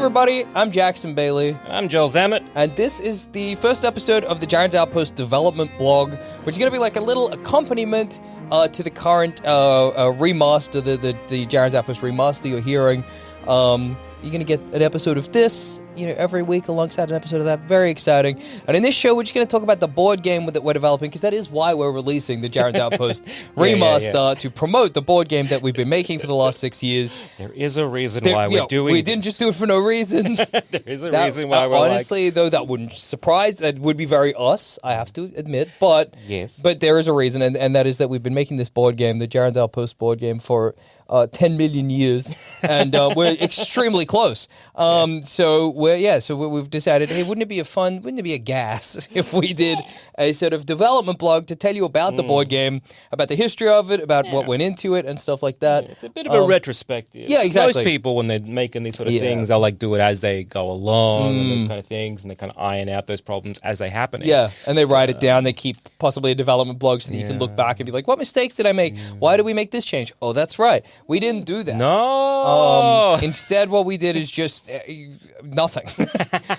everybody, I'm Jackson Bailey. I'm Joel Zammett. And this is the first episode of the Jarren's Outpost development blog, which is going to be like a little accompaniment to the current remaster, the Jarren's Outpost remaster you're hearing. You're going to get an episode of this, every week alongside an episode of that. Very exciting. And in this show, we're just going to talk about the board game that we're developing, because that is why we're releasing the Jarren's Outpost remaster, to promote the board game that we've been making for the last 6 years. There is a reason why we're doing We didn't just do it for no reason. There is a reason why we're honestly, though, that wouldn't surprise. That would be very us, I have to admit. But yes. But there is a reason, and that is that we've been making this board game, the Jarren's Outpost board game, for 10 million years, and we're extremely close. So we've decided, hey, wouldn't it be a gas if we did a sort of development blog to tell you about the board game, about the history of it, about what went into it, and stuff like that. It's a bit of a retrospective. Yeah, exactly. Most people, when they're making these sort of things, they'll do it as they go along and those kind of things, and they kind of iron out those problems as they happen. Yeah, and they write it down. They keep possibly a development blog so that you can look back and be like, what mistakes did I make? Why did we make this change? Oh, that's right. We didn't do that. No. Instead, what we did is just nothing.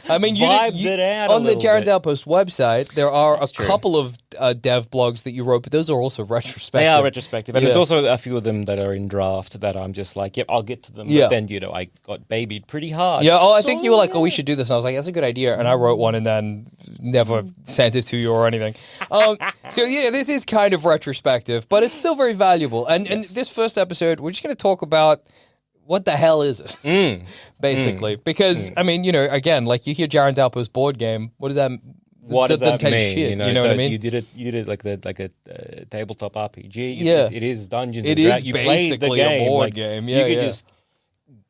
I mean, Vibed it out on the little Jarren's bit. Outpost website, there are That's a true. couple of dev blogs that you wrote, but those are also retrospective. They are retrospective, and Yeah. there's also a few of them that are in draft that I'm just like, yep, I'll get to them. Yeah. But then, I got babied pretty hard. Yeah, I think you were like, we should do this. And I was like, that's a good idea. And I wrote one and then never sent it to you or anything. This is kind of retrospective, but it's still very valuable. And this first episode, we're just going to talk about what the hell is it, basically. Because, I mean, again, like you hear Jarren's Outpost board game, what does that mean? What does that tell you mean? shit, you know what I mean? You did it like a tabletop RPG. Yeah. It is Dungeons It and is Dragons. You played the basically a game. board game. Yeah, you could yeah. just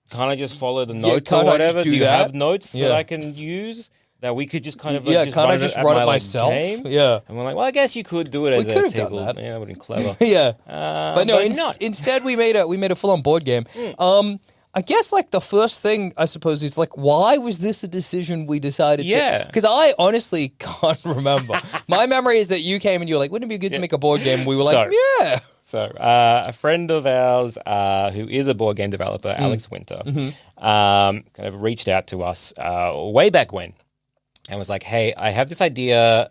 kind of just follow the notes can't or I just whatever. do Do you that? have notes Yeah. that I can use? That we could just kind of can't I just run it myself? Game? Yeah. And we're like, well, I guess you could do it as We a could have done table. that. Yeah, that would have been clever. Yeah. But no, not. instead we made a full-on board game. I guess like the first thing I suppose is like, why was this a decision we decided? Yeah. Because I honestly can't remember. My memory is that you came and you were like, wouldn't it be good to make a board game? We were like, yeah. So a friend of ours who is a board game developer, Alex Winter, kind of reached out to us way back when. And was like, hey, I have this idea.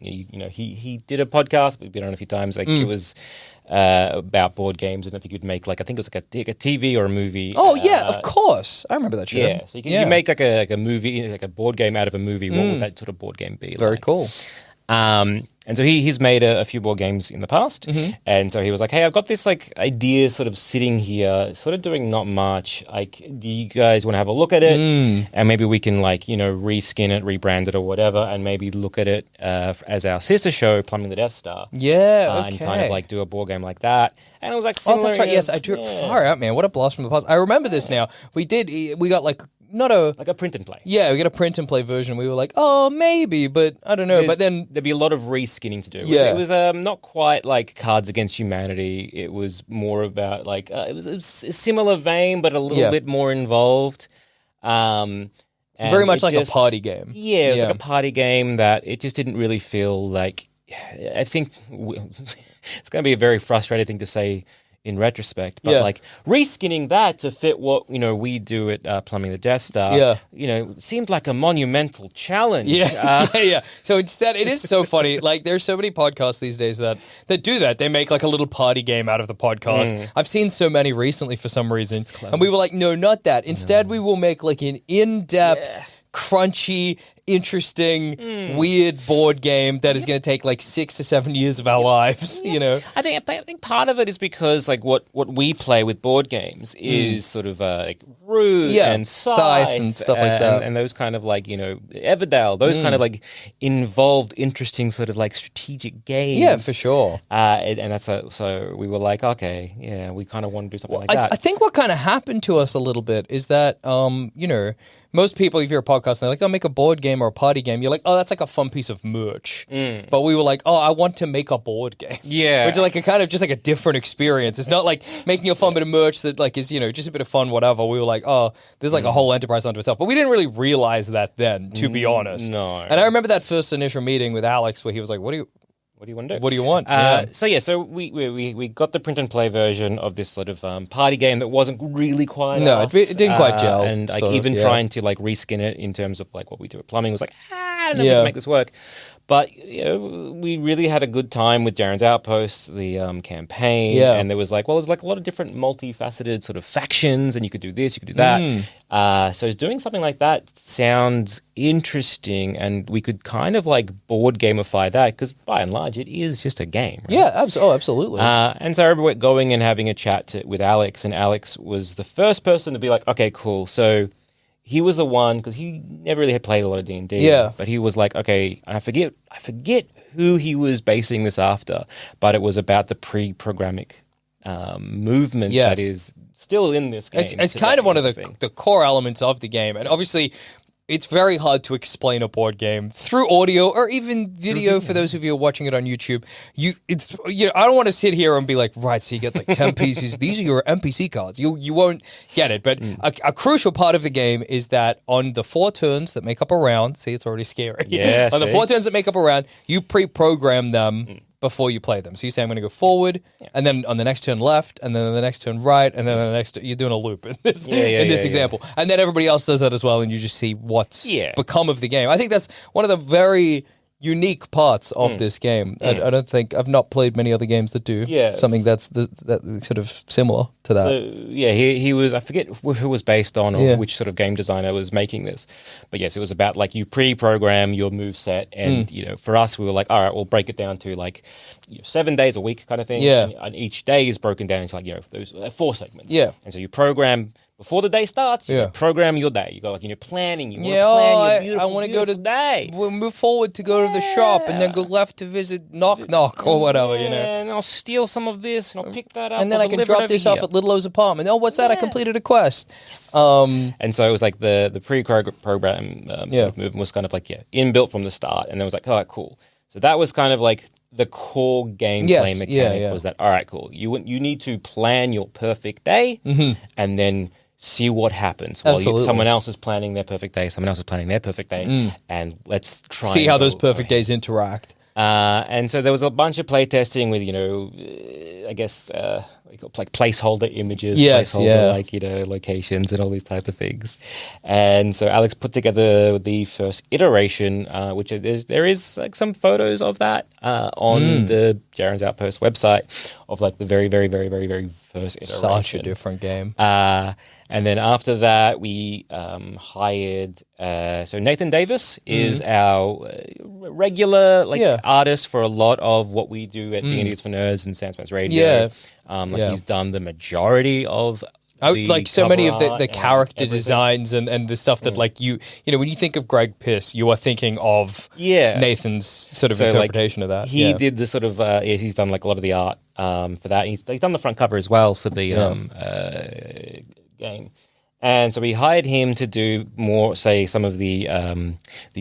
He did a podcast. We've been on a few times. Like it was about board games, and if you could make I think it was like a TV or a movie. Oh yeah, of course. I remember that show. Yeah, so you make like a movie, like a board game out of a movie. What would that sort of board game be? Very like? cool. And so he's made a few board games in the past, and so he was like, "Hey, I've got this idea sort of sitting here, sort of doing not much. Do you guys want to have a look at it? And maybe we can reskin it, rebrand it, or whatever, and maybe look at it as our sister show, Plumbing the Death Star. Yeah, okay. And kind of do a board game like that." And it was Oh, that's right. Yes, I do. Far out, man. What a blast from the past. I remember this now. We got not a print and play. Yeah, we got a print and play version. We were like, oh, maybe, but I don't know. But then there'd be a lot of reskinning to do. Yeah. It was not quite like Cards Against Humanity. It was more about it was a similar vein, but a little bit more involved. And very much like a party game. Yeah, it was like a party game that it just didn't really feel like. I think it's going to be a very frustrating thing to say in retrospect, but reskinning that to fit what we do at Plumbing the Death Star, seemed like a monumental challenge. Yeah. So instead, it is so funny. Like, there's so many podcasts these days that do that. They make like a little party game out of the podcast. I've seen so many recently for some reason, and we were like, no, not that. Instead, we will make like an in-depth, crunchy, interesting, weird board game that is going to take like 6 to 7 years of our lives. I think part of it is because what we play with board games is sort of Root and Scythe and stuff like that, and those kind of Everdale, those kind of involved, interesting sort of strategic games. Yeah, for sure. And that's so we were like, okay, yeah, we kind of want to do something like that. I think what kind of happened to us a little bit is that most people, if you're a podcast, and they're like, "Oh, make a board game or a party game." You're like, "Oh, that's like a fun piece of merch." But we were like, "Oh, I want to make a board game." Yeah, which is like a kind of just like a different experience. It's not like making a fun bit of merch that is just a bit of fun, whatever. We were like, "Oh, there's like a whole enterprise unto itself." But we didn't really realize that then, to be honest. No. And I remember that first initial meeting with Alex where he was like, "What do you?" what do you want to do? What do you want? So we got the print and play version of this sort of party game that wasn't really quite us. It didn't quite gel. And like even trying to like reskin it in terms of like what we do at plumbing was like, I don't know if we can make this work. But we really had a good time with Jarren's Outpost, the campaign, and there was like a lot of different multifaceted sort of factions, and you could do this, you could do that. So doing something like that sounds interesting, and we could kind of like board gamify that because by and large it is just a game. Right? Yeah, absolutely. And so I remember going and having a chat with Alex, and Alex was the first person to be like, okay, cool, so. He was the one because he never really had played a lot of D&D. Yeah, but he was like, okay, and I forget who he was basing this after, but it was about the pre-programmatic movement that is still in this game. It's kind of one of the core elements of the game, and obviously. It's very hard to explain a board game through audio or even video for those of you who are watching it on YouTube. I don't want to sit here and be like, right, so you get like 10 pieces. These are your NPC cards. You won't get it. But a crucial part of the game is that on the 4 turns that make up a round, see, it's already scary. Yeah, on the 4 turns that make up a round, you pre-program them before you play them. So you say, I'm going to go forward, and then on the next turn left, and then on the next turn right, and then on the next you're doing a loop in this example. And then everybody else does that as well, and you just see what's become of the game. I think that's one of the very unique parts of this game. I don't think I've not played many other games that do something that's that sort of similar to that. So, he was, I forget who was based on or which sort of game designer was making this. But yes, it was about like you pre-program your move set and, for us, we were like, all right, we'll break it down to like 7 days a week kind of thing. Yeah. And each day is broken down into like, those 4 segments. Yeah. And so you program before the day starts, you program your day. You go like, planning. You want to plan your beautiful, I want to go to day. We'll move forward to go to the shop and then go left to visit Knock or whatever, And I'll steal some of this and I'll pick that up. And then I can drop this off at Little O's apartment. Oh, what's that? I completed a quest. Yes. And so it was like the pre-program sort of movement was kind of like, inbuilt from the start. And then it was like, all right, cool. So that was kind of like the core gameplay mechanic was that, all right, cool. You need to plan your perfect day and then see what happens while someone else is planning their perfect day, someone else is planning their perfect day, and let's try see how those perfect days interact. And so there was a bunch of playtesting with, I guess, like placeholder images, locations and all these type of things. And so Alex put together the first iteration, which there is like some photos of that on the Jarren's Outpost website of like the very, very, very, very, very first iteration. Such a different game. And then after that, we hired. So Nathan Davis is our regular artist for a lot of what we do at D&Disfornerds and Sandspans Radio. He's done the majority of. Like so many of the character designs and the stuff that like when you think of Greg Piss, you are thinking of Nathan's sort of interpretation of that. He did the sort of he's done like a lot of the art for that. He's done the front cover as well for the game. And so we hired him to do more, say, some of the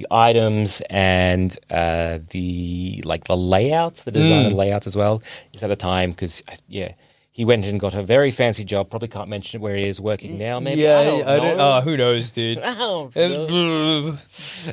items and the layouts, the design of the layouts as well. Just at the time, because he went and got a very fancy job. Probably can't mention where he is working now. Maybe I don't know. Who knows, dude? I don't know.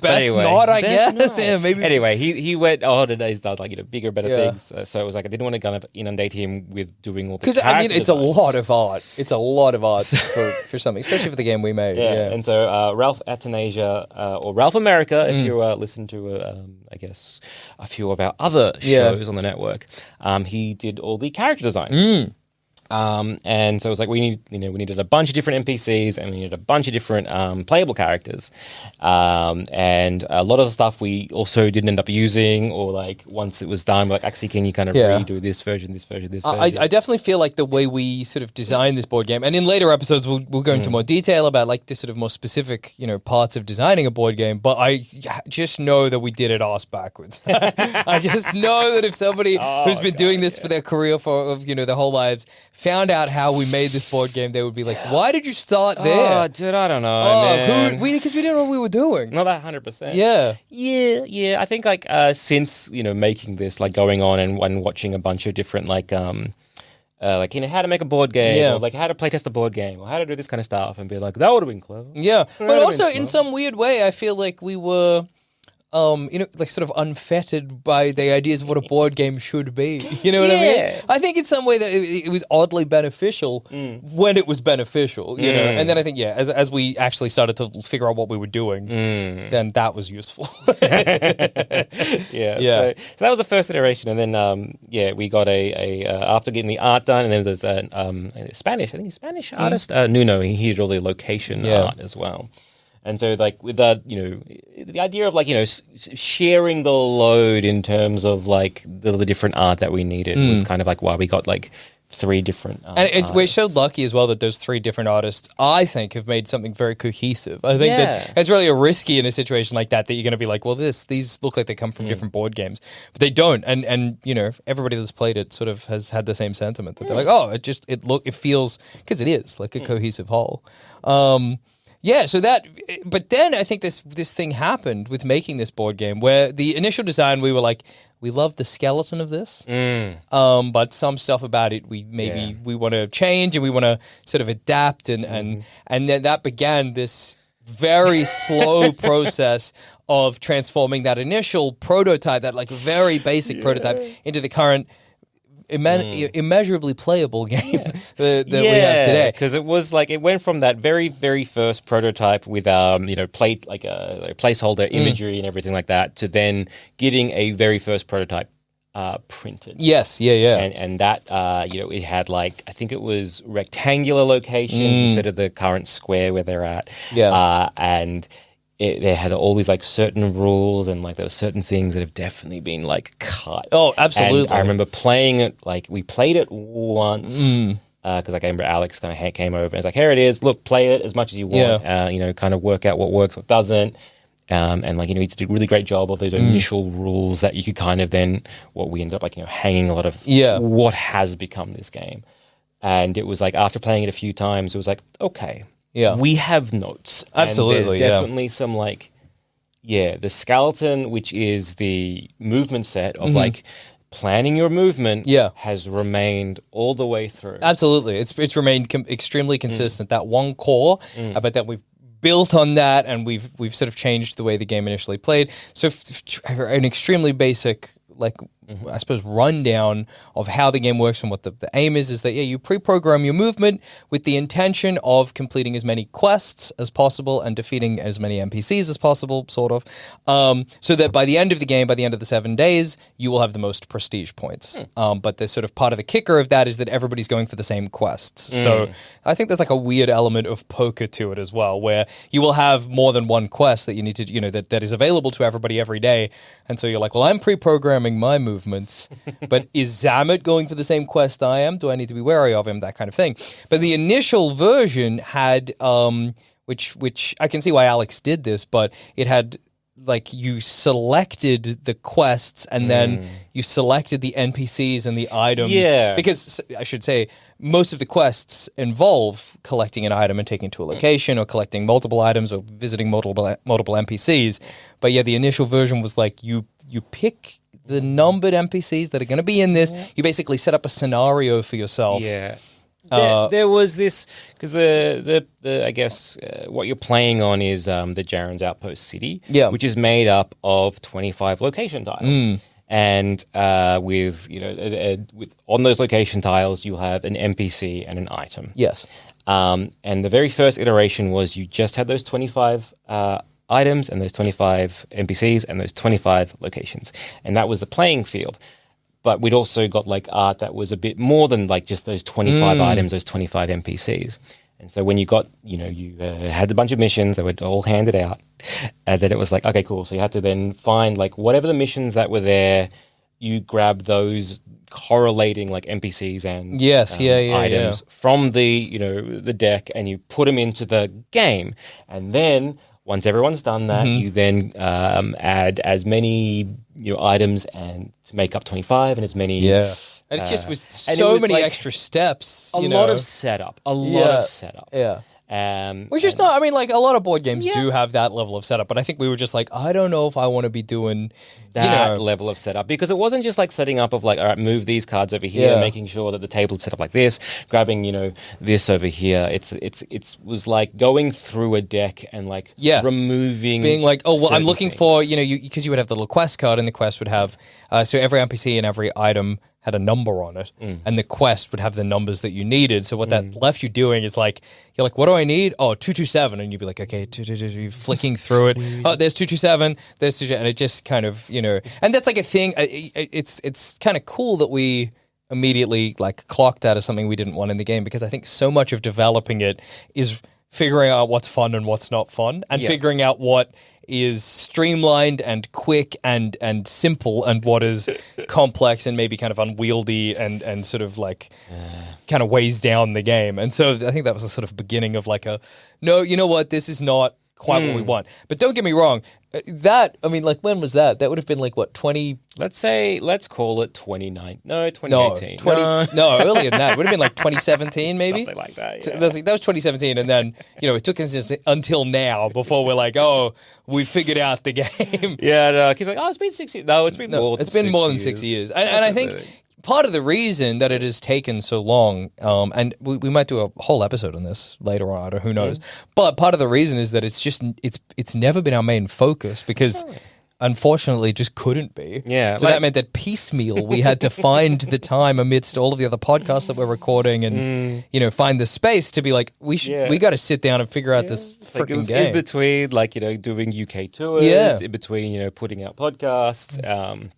Best not, I guess. Yeah, maybe. Anyway, he went on and he's done like bigger, better things. So it was like I didn't want to kind of inundate him with doing all the because it's a lot of art. It's a lot of art for something, especially for the game we made. Yeah. And so Ralph Atanasia or Ralph America, if you listen to I guess a few of our other shows on the network, he did all the character designs. And so it was like we needed a bunch of different NPCs and we needed a bunch of different playable characters, and a lot of the stuff we also didn't end up using, or like once it was done, we're like, actually, can you kind of redo this version? I definitely feel like the way we sort of designed this board game, and in later episodes we'll go into more detail about like the sort of more specific parts of designing a board game, but I just know that we did it arse backwards. I just know that if somebody who's been doing this for their career for their whole lives found out how we made this board game, they would be like, why did you start there? Oh, dude, I don't know, because we didn't know what we were doing. Not 100%. Yeah. I think like since making this, like going on and watching a bunch of different like how to make a board game, or like how to playtest a board game, or how to do this kind of stuff, and be like, that would have been clever. Yeah, but also in some weird way, I feel like we were like sort of unfettered by the ideas of what a board game should be. You know what I mean? I think in some way that it was oddly beneficial when it was beneficial, you know. And then I think, as we actually started to figure out what we were doing, then that was useful. So that was the first iteration, and then we got a after getting the art done, and then there's a Spanish, I think Spanish artist Nuno. He did all the location art as well. And so, like, with that, you know, the idea of, like, you know, sharing the load in terms of, like, the different art that we needed was kind of like why we got, like, 3 different and we're so lucky as well that those 3 different artists, I think, have made something very cohesive. I think that it's really risky in a situation like that you're going to be like, well, these look like they come from different board games, but they don't. And you know, everybody that's played it sort of has had the same sentiment that they're like, oh, it feels, because it is like a cohesive whole. So that, but then I think this thing happened with making this board game where the initial design, we were like, we love the skeleton of this, but some stuff about it we want to change and we want to sort of adapt and then that began this very slow process of transforming that initial prototype, that like very basic prototype, into the current immeasurably playable game that we have today. Because it was like, it went from that very, very first prototype with like a placeholder imagery and everything like that, to then getting a very first prototype printed. Yes, and that it had, like, I think it was rectangular locations instead of the current square where they're at. And they had all these, like, certain rules, and, like, there were certain things that have definitely been, like, cut. Oh, absolutely. And I remember playing it, like, we played it once, because I remember Alex kind of came over and was like, here it is, look, play it as much as you want, kind of work out what works, what doesn't. And, like, you know, he did a really great job of those initial rules that you could kind of then, what we ended up, like, you know, hanging a lot of what has become this game. And it was like, after playing it a few times, it was like, okay, we have notes. Absolutely. And there's definitely some, like, the skeleton, which is the movement set of like planning your movement, has remained all the way through. Absolutely. It's remained extremely consistent. That one core, but that we've built on that, and we've sort of changed the way the game initially played. So an extremely basic, like, I suppose, rundown of how the game works and what the aim is that, you pre-program your movement with the intention of completing as many quests as possible and defeating as many NPCs as possible, sort of, so that by the end of the game, by the end of the 7 days, you will have the most prestige points. But the sort of part of the kicker of that is that everybody's going for the same quests. So I think there's, like, a weird element of poker to it as well, where you will have more than one quest that you need to, you know, that is available to everybody every day. And so you're like, well, I'm pre-programming my movements, but is Zamet going for the same quest I am? Do I need to be wary of him? That kind of thing. But the initial version had, which I can see why Alex did this, but it had, like, you selected the quests and then you selected the NPCs and the items. Because I should say, most of the quests involve collecting an item and taking it to a location, or collecting multiple items, or visiting multiple NPCs. But the initial version was like, you pick the numbered NPCs that are going to be in this. You basically set up a scenario for yourself. There was this, because the I guess what you're playing on is the Jarren's Outpost City, which is made up of 25 location tiles. And with on those location tiles, you'll have an NPC and an item. And the very first iteration was you just had those 25 items and those 25 NPCs and those 25 locations. And that was the playing field. But we'd also got, like, art that was a bit more than, like, just those 25 items, those 25 NPCs. And so when you got, you had a bunch of missions that were all handed out, and then it was like, okay, cool. So you had to then find, like, whatever the missions that were there, you grab those correlating, like, NPCs and items from the, the deck, and you put them into the game. And then once everyone's done that, you then add as many items and to make up 25, and as many. And it just was so many, like, extra steps. A lot of setup. Which is not, I mean, like, a lot of board games do have that level of setup, but I think we were just like, I don't know if I want to be doing that level of setup, because it wasn't just like setting up of like, all right, move these cards over here, making sure that the table's set up like this, grabbing, this over here. It was like going through a deck and like removing, being like, oh, well, I'm looking things. for, because you would have the little quest card, and the quest would have, so every NPC and every item had a number on it, and the quest would have the numbers that you needed. So what that left you doing is like, you're like, what do I need? Oh, 227, and you'd be like, okay, 222, you're flicking through it. Oh, there's 227, there's 227, and it just kind of, and that's like a thing. It's kind of cool that we immediately like clocked that as something we didn't want in the game, because I think so much of developing it is figuring out what's fun and what's not fun, and figuring out what is streamlined and quick and simple, and what is complex and maybe kind of unwieldy and sort of like kind of weighs down the game. And so I think that was the sort of beginning of like no, you know what, this is not quite what we want. But don't get me wrong, when was that? That would have been like, what, 20... Let's call it 2018. No, earlier than that. It would have been like 2017, maybe? Something like that, So that was 2017, and then, it took us until now before we're like, oh, we figured out the game. Yeah, no, kids like, oh, it's been 6 years. No, it's been more than 6 years. It's been more than 6 years. And I think part of the reason that it has taken so long, and we might do a whole episode on this later on, or who knows, but part of the reason is that it's never been our main focus, because unfortunately it just couldn't be. Yeah. So that meant that piecemeal we had to find the time amidst all of the other podcasts that we're recording, and find the space to be like, we got to sit down and figure out this freaking game. In between, like, doing UK tours, in between, putting out podcasts,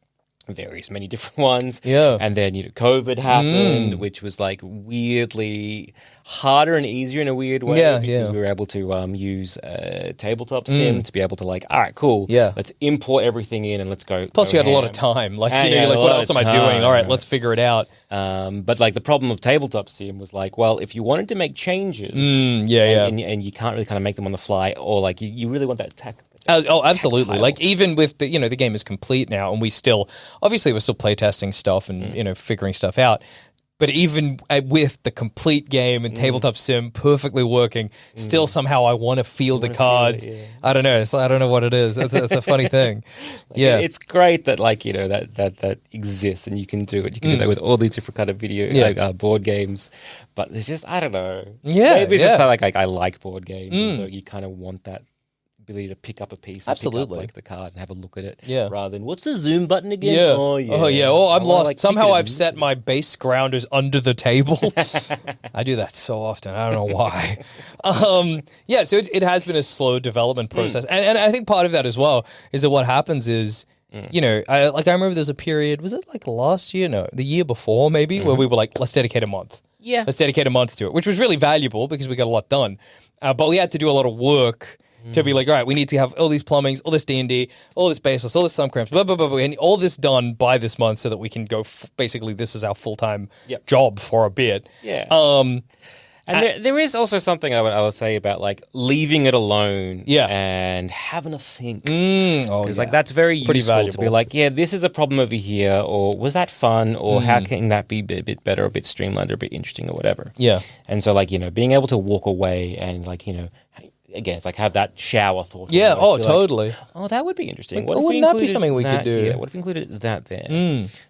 various many different ones. Yeah. And then, COVID happened, which was like weirdly harder and easier in a weird way. Because we were able to use tabletop sim to be able to like, all right, cool. Yeah. Let's import everything in and let's go. Plus, you had a lot of time. Like, you're like, what else am I doing? All right, let's figure it out. But like the problem of tabletop sim was like, well, if you wanted to make changes, and you can't really kind of make them on the fly, or like you really want that tech. Oh, absolutely. Tactile. Like, even with the game is complete now, and we're still playtesting stuff and, figuring stuff out. But even with the complete game and tabletop sim perfectly working, still somehow I want to feel the cards. I don't know. I don't know what it is. It's a funny thing. It's great that like, that exists, and you can do it. You can do that with all these different kind of video board games. But it's just, I don't know. Yeah. Maybe it's just that like I like board games, and so you kind of want that ability to pick up a piece and pick up like the card and have a look at it, rather than what's the zoom button again? Oh, I'm lost. Like, somehow I've set my base grounders under the table. I do that so often. I don't know why. So it has been a slow development process, and I think part of that as well is that what happens is, I remember there's a period, was it like last year? No, the year before maybe, where we were like, let's dedicate a month. Yeah, let's dedicate a month to it, which was really valuable because we got a lot done, but we had to do a lot of work to be like, all right, we need to have all these plumbings, all this D&D, all this baseless, all this thumb cramps, blah, blah, blah, blah, and all this done by this month so that we can go, basically, this is our full-time job for a bit. Yeah. And there is also something I would say about like leaving it alone and having a think. Because like that's very useful valuable to be like, this is a problem over here, or was that fun, or how can that be a bit better, a bit streamlined, or a bit interesting, or whatever. Yeah. And so like, being able to walk away and like, again, it's like have that shower thought. Yeah, totally. Like, that would be interesting. Like, wouldn't that be something we could do? What if we included that there?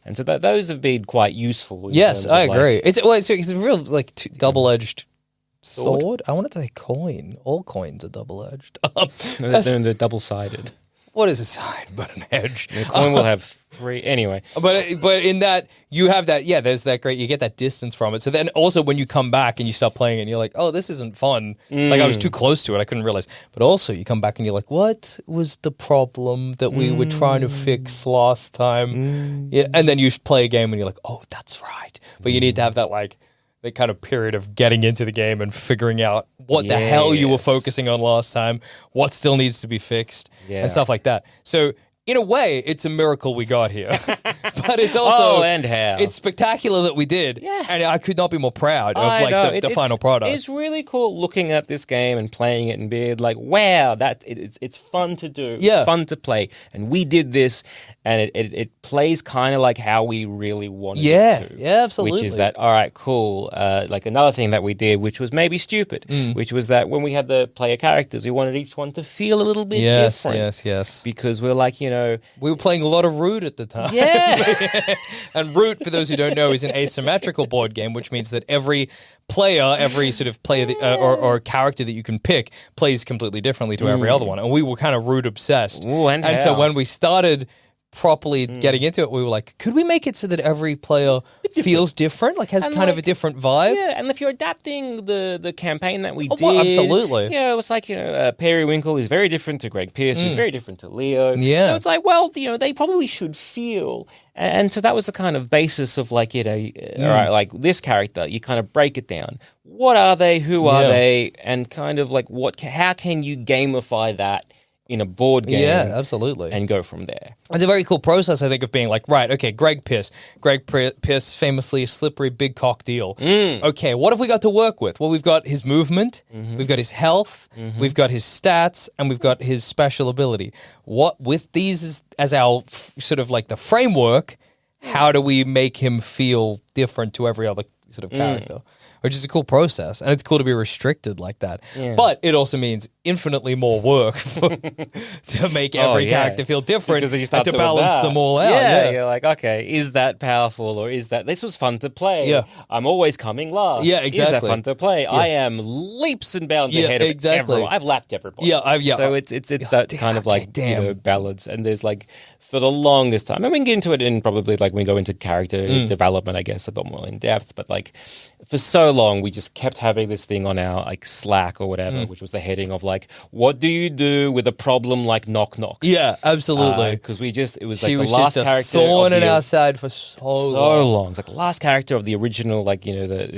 And so those have been quite useful. Yes, I agree. Like, it's a real like double-edged sword. I wanted to say coin. All coins are double-edged. They're double-sided. What is a side but an edge? The coin will have 3 anyway. But in that you have that, there's that great, you get that distance from it. So then also when you come back and you start playing it and you're like, oh, this isn't fun. Like I was too close to it, I couldn't realize. But also you come back and you're like, what was the problem that we were trying to fix last time? Yeah, and then you play a game and you're like, oh, that's right. But you need to have that like the kind of period of getting into the game and figuring out what the hell you were focusing on last time, what still needs to be fixed, and stuff like that. So in a way, it's a miracle we got here. But it's also and how. it's spectacular that we did. Yeah. And I could not be more proud of the final product. It's really cool looking at this game and playing it and being like, wow, it's fun to do. Yeah. It's fun to play. And we did this, and it plays kind of like how we really wanted it to. Yeah, absolutely. Which is that, all right, cool. Like another thing that we did, which was maybe stupid, which was that when we had the player characters, we wanted each one to feel a little bit different. Yes. Because we're like, We were playing a lot of Root at the time. Yeah. And Root, for those who don't know, is an asymmetrical board game, which means that every player, every sort of player or character that you can pick plays completely differently to every other one. And we were kind of Root obsessed. Ooh, and so how? when we started properly getting into it, we were like, could we make it so that every player feels different, like has kind of a different vibe? Yeah, and if you're adapting the campaign that we did, well, absolutely. Yeah, it was like, Periwinkle is very different to Greg Pierce, who's very different to Leo. Yeah. So it's like, well, they probably should feel. And so that was the kind of basis of like, all right, like this character, you kind of break it down. What are they? Who are they? And kind of like how can you gamify that in a board game? Yeah, absolutely. And go from there. It's a very cool process, I think, of being like, right, okay, Greg Pierce, famously a slippery big cock deal. Okay, what have we got to work with? Well, we've got his movement, we've got his health, we've got his stats, and we've got his special ability. What with these as our sort of like the framework, how do we make him feel different to every other sort of character? Which is a cool process, and it's cool to be restricted like that. Yeah. But it also means infinitely more work to make every character feel different and to balance them all out. Yeah, you're like, okay, is that powerful, or is that this was fun to play? Yeah. I'm always coming last. Yeah, exactly. Is that fun to play? Yeah. I am leaps and bounds ahead of everyone. I've lapped everybody. Yeah. So it's that kind of like balance, and there's like for the longest time, and we can get into it in probably like when we go into character development, I guess a bit more in depth, but like for so long we just kept having this thing on our like Slack or whatever, which was the heading of like, what do you do with a problem like knock knock? Yeah, absolutely. Because it was she like was the last just a character thorn in our side for so long. It's like the last character of the original, like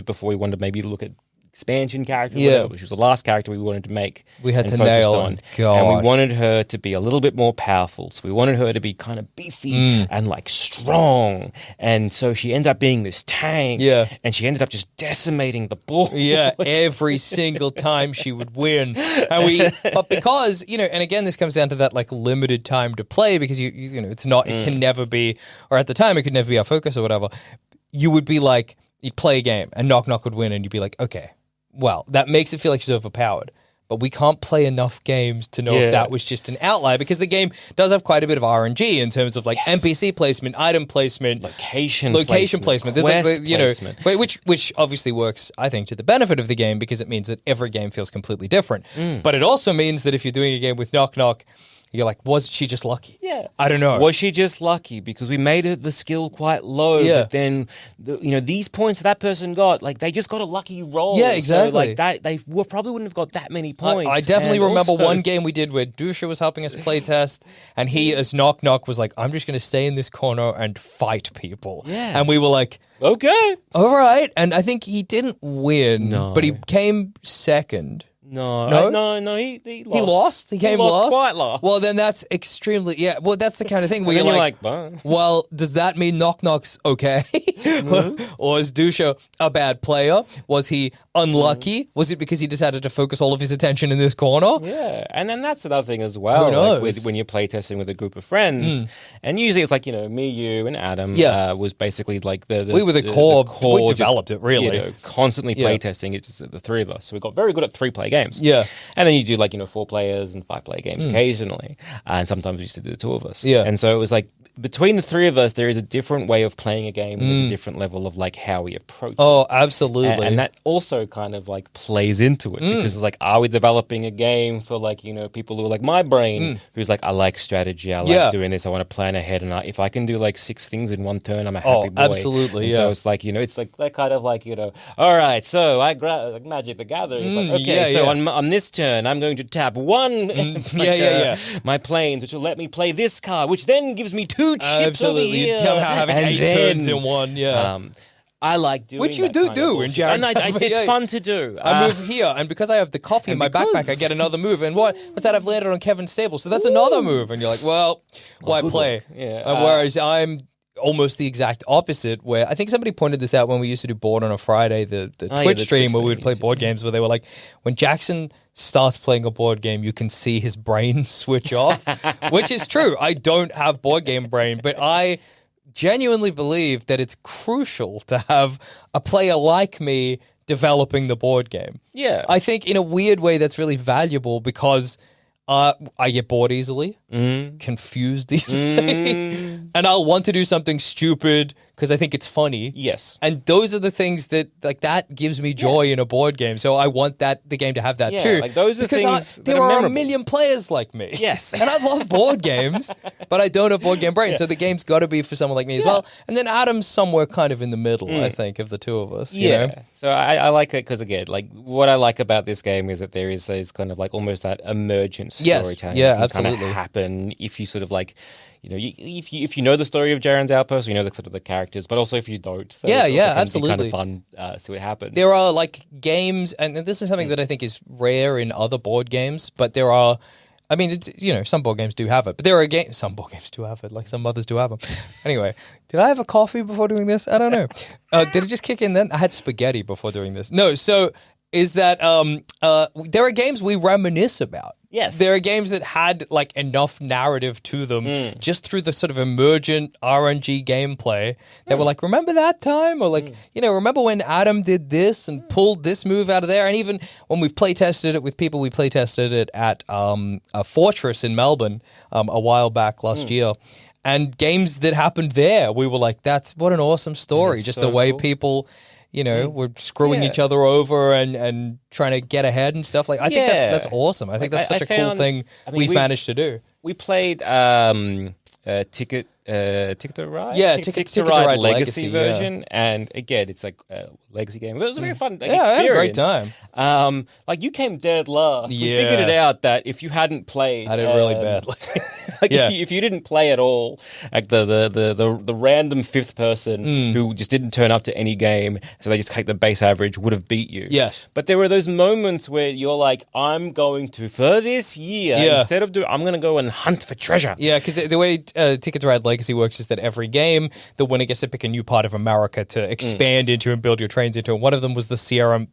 before we wanted to maybe look at expansion character, whatever, which was the last character we wanted to make. We had to nail on. And we wanted her to be a little bit more powerful. So we wanted her to be kind of beefy and like strong. And so she ended up being this tank. Yeah. And she ended up just decimating the board. Yeah, every single time she would win. But because, and again, this comes down to that like limited time to play, because it's not, it can never be, or at the time it could never be our focus or whatever. You would be like, you'd play a game and Knock Knock would win, and you'd be like, okay, well, that makes it feel like she's overpowered. But we can't play enough games to know if that was just an outlier, because the game does have quite a bit of RNG in terms of like NPC placement, item placement, location placement. There's like, placement. Which obviously works, I think, to the benefit of the game, because it means that every game feels completely different. But it also means that if you're doing a game with Knock Knock, you're like, was she just lucky? Yeah. I don't know. Was she just lucky? Because we made the skill quite low, but then, these points that person got, like, they just got a lucky roll. Yeah, exactly. So, like, they probably wouldn't have got that many points. I definitely remember one game we did where Dusha was helping us play test, and he, as Knock Knock, was like, I'm just going to stay in this corner and fight people. Yeah. And we were like, okay. All right. And I think he didn't win, No. but he came second. No, he lost. He lost? He came lost? Quite lost. Well, then that's extremely, well, that's the kind of thing where you're like, well, does that mean Knock Knock's okay? Or is Dusha a bad player? Was he unlucky? Was it because he decided to focus all of his attention in this corner? Yeah, and then that's another thing as well. Who knows? Like when you're playtesting with a group of friends, and usually it's like, me, you, and Adam was basically like we were the core. We developed it, really. Constantly playtesting. It's just the three of us. So we got very good at 3-player games. Yeah. And then you do like, 4 players and 5-player games occasionally. And sometimes we used to do the 2 of us. Yeah. And so it was like, between the 3 of us, there is a different way of playing a game, and there's a different level of like how we approach it. Oh, absolutely. And that also kind of like plays into it, because it's like, are we developing a game for like, people who are like my brain, who's like, I like strategy, I like doing this, I want to plan ahead, and if I can do like 6 things in one turn, I'm a happy boy. Absolutely, and so it's like, it's like that kind of like, all right, so I grab like Magic the Gathering. It's like, okay, so on this turn, I'm going to tap 1 my planes, which will let me play this card, which then gives me 2 chips over here. Having 8 turns in one, I like doing Which you that do kind of in bullshit. Jarren's And Outpost. it's fun to do. I move here, and because I have the coffee in my backpack, I get another move. And what's that? I've landed on Kevin's stable, so that's another move. And you're like, well, why play? Yeah. Whereas I'm almost the exact opposite, where I think somebody pointed this out when we used to do Board on a Friday, the Twitch stream where we would play board games, where they were like, when Jackson starts playing a board game, you can see his brain switch off, which is true. I don't have board game brain, but I genuinely believe that it's crucial to have a player like me developing the board game. Yeah. I think in a weird way that's really valuable because I get bored easily, confused easily, and I'll want to do something stupid because I think it's funny. Yes. And those are the things that gives me joy in a board game. So I want the game to have that too. Like those are because things that there are are memorable. a million players like me. Yes. And I love board games, but I don't have board game brain. So the game's got to be for someone like me as well. And then Adam's somewhere kind of in the middle, I think, of the two of us. Yeah. You know? So I like it because, again, like what I like about this game is that there is kind of like almost that emergent storytelling Yeah, that can absolutely. kind of happen if you sort of like, if you know the story of Jarren's Outpost, you know the sort of the characters, but also if you don't. So Yeah, it also yeah, can be absolutely. kind of fun, see what happens. There are like games, and this is something that I think is rare in other board games, but there are, I mean, it's, some board games do have it, but there are some board games do have it, like some others do have them. Anyway, did I have a coffee before doing this? I don't know. Did it just kick in then? I had spaghetti before doing this. No, so is that there are games we reminisce about. Yes. There are games that had like enough narrative to them just through the sort of emergent RNG gameplay that were like, remember that time? Or like, remember when Adam did this and pulled this move out of there? And even when we've play tested it with people, we play tested it at a Fortress in Melbourne a while back last year. And games that happened there, we were like, what an awesome story. Just so the way cool. people we're screwing each other over and trying to get ahead and stuff. Like, I think that's awesome. I think that's such a cool thing we've managed to do. We played Ticket to Ride? Yeah, Ticket to Ride Legacy Legacy, version. And again, it's like a legacy game. It was a very fun experience. I had a great time. Like you came dead last. Yeah. We figured it out that if you hadn't played, I did really badly. if you didn't play at all, like the random fifth person who just didn't turn up to any game, so they just take the base average, would have beat you. Yes. But there were those moments where you're like, I'm going to, for this year, instead of I'm going to go and hunt for treasure. Yeah, because the way Ticket to Ride Legacy works is that every game, the winner gets to pick a new part of America to expand into and build your trains into. And one of them was the Sierra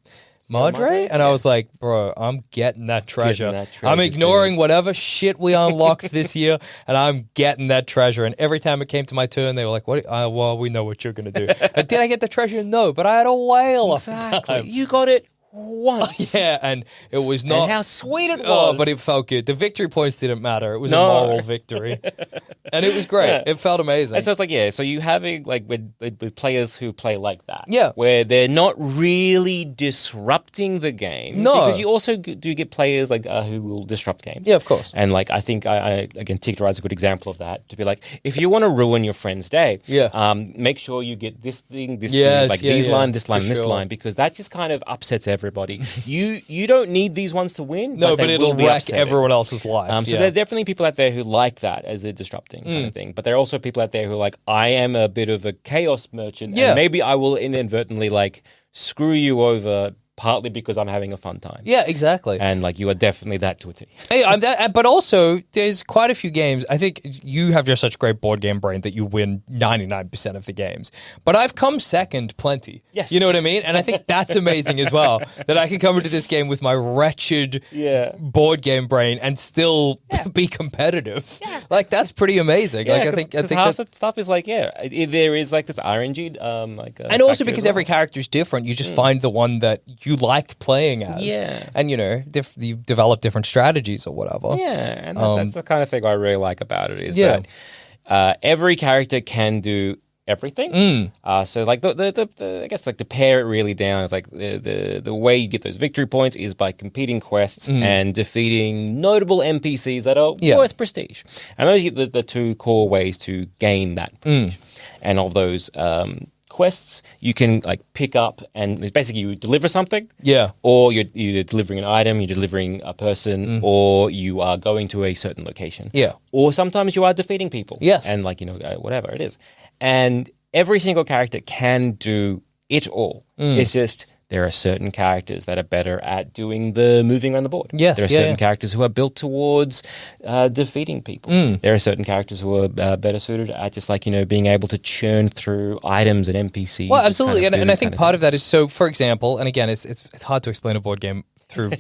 Madre? And I was like, bro, I'm getting that treasure. I'm ignoring whatever shit we unlocked this year, and I'm getting that treasure. And every time it came to my turn, they were like, "What? Well, we know what you're going to do." Did I get the treasure? No, but I had a whale of a time. You got it once. Yeah, and it was not... And how sweet it was. Oh, but it felt good. The victory points didn't matter. It was a moral victory. And it was great. Yeah. It felt amazing. And so it's like, so you having like with players who play like that. Yeah. Where they're not really disrupting the game. No. Because you also do get players like who will disrupt games. Yeah, of course. And like, I think, again, Ticket to Ride is a good example of that. To be like, if you want to ruin your friend's day, make sure you get this thing, like these line, this line, and this line, because that just kind of upsets everybody. You don't need these ones to win. No, but it'll wreck everyone else's life. So there are definitely people out there who like that as a disrupting kind of thing. But there are also people out there who are like, I am a bit of a chaos merchant. And maybe I will inadvertently like screw you over partly because I'm having a fun time. Yeah, exactly. And like you are definitely that to a T. Hey, I'm that, but also there's quite a few games. I think you have just such great board game brain that you win 99% of the games. But I've come second plenty. Yes. You know what I mean? And I think that's amazing as well, that I can come into this game with my wretched board game brain and still be competitive. Yeah. Like that's pretty amazing. Yeah, like I think half the stuff is like there is like this RNG and also because every character is different, you just find the one that you like playing as. Yeah. And you develop different strategies or whatever. Yeah, and that's the kind of thing I really like about it is that every character can do everything. So like the I guess like to pare it really down is like the way you get those victory points is by completing quests and defeating notable NPCs that are worth prestige. And those are the two core ways to gain that prestige. And of those quests, you can like pick up and basically you deliver something, or you're either delivering an item, you're delivering a person, or you are going to a certain location, or sometimes you are defeating people, and like whatever it is. And every single character can do it all. It's just there are certain characters that are better at doing the moving around the board. Yes, there are certain characters who are built towards defeating people. There are certain characters who are better suited at just like, being able to churn through items and NPCs. Well, absolutely. And I think part of that is, so, for example, and again, it's hard to explain a board game through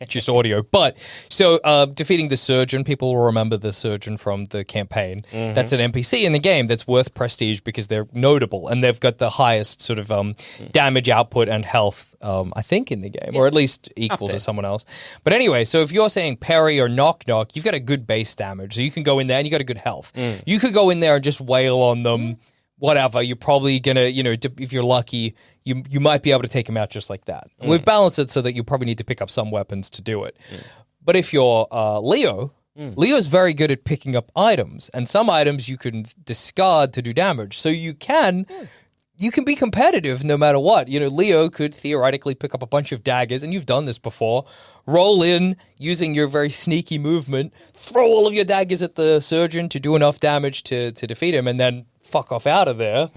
just audio. But so defeating the surgeon, people will remember the surgeon from the campaign. That's an NPC in the game that's worth prestige because they're notable and they've got the highest sort of damage output and health, I think, in the game, or at least equal to someone else. But anyway, so if you're saying parry or knock, you've got a good base damage. So you can go in there and you got a good health. You could go in there and just wail on them. Whatever, you're probably gonna, if you're lucky, you might be able to take him out just like that. We've balanced it so that you probably need to pick up some weapons to do it. But if you're Leo, Leo's very good at picking up items, and some items you can discard to do damage. So you can be competitive no matter what. Leo could theoretically pick up a bunch of daggers, and you've done this before. Roll in using your very sneaky movement, throw all of your daggers at the surgeon to do enough damage to defeat him, and then fuck off out of there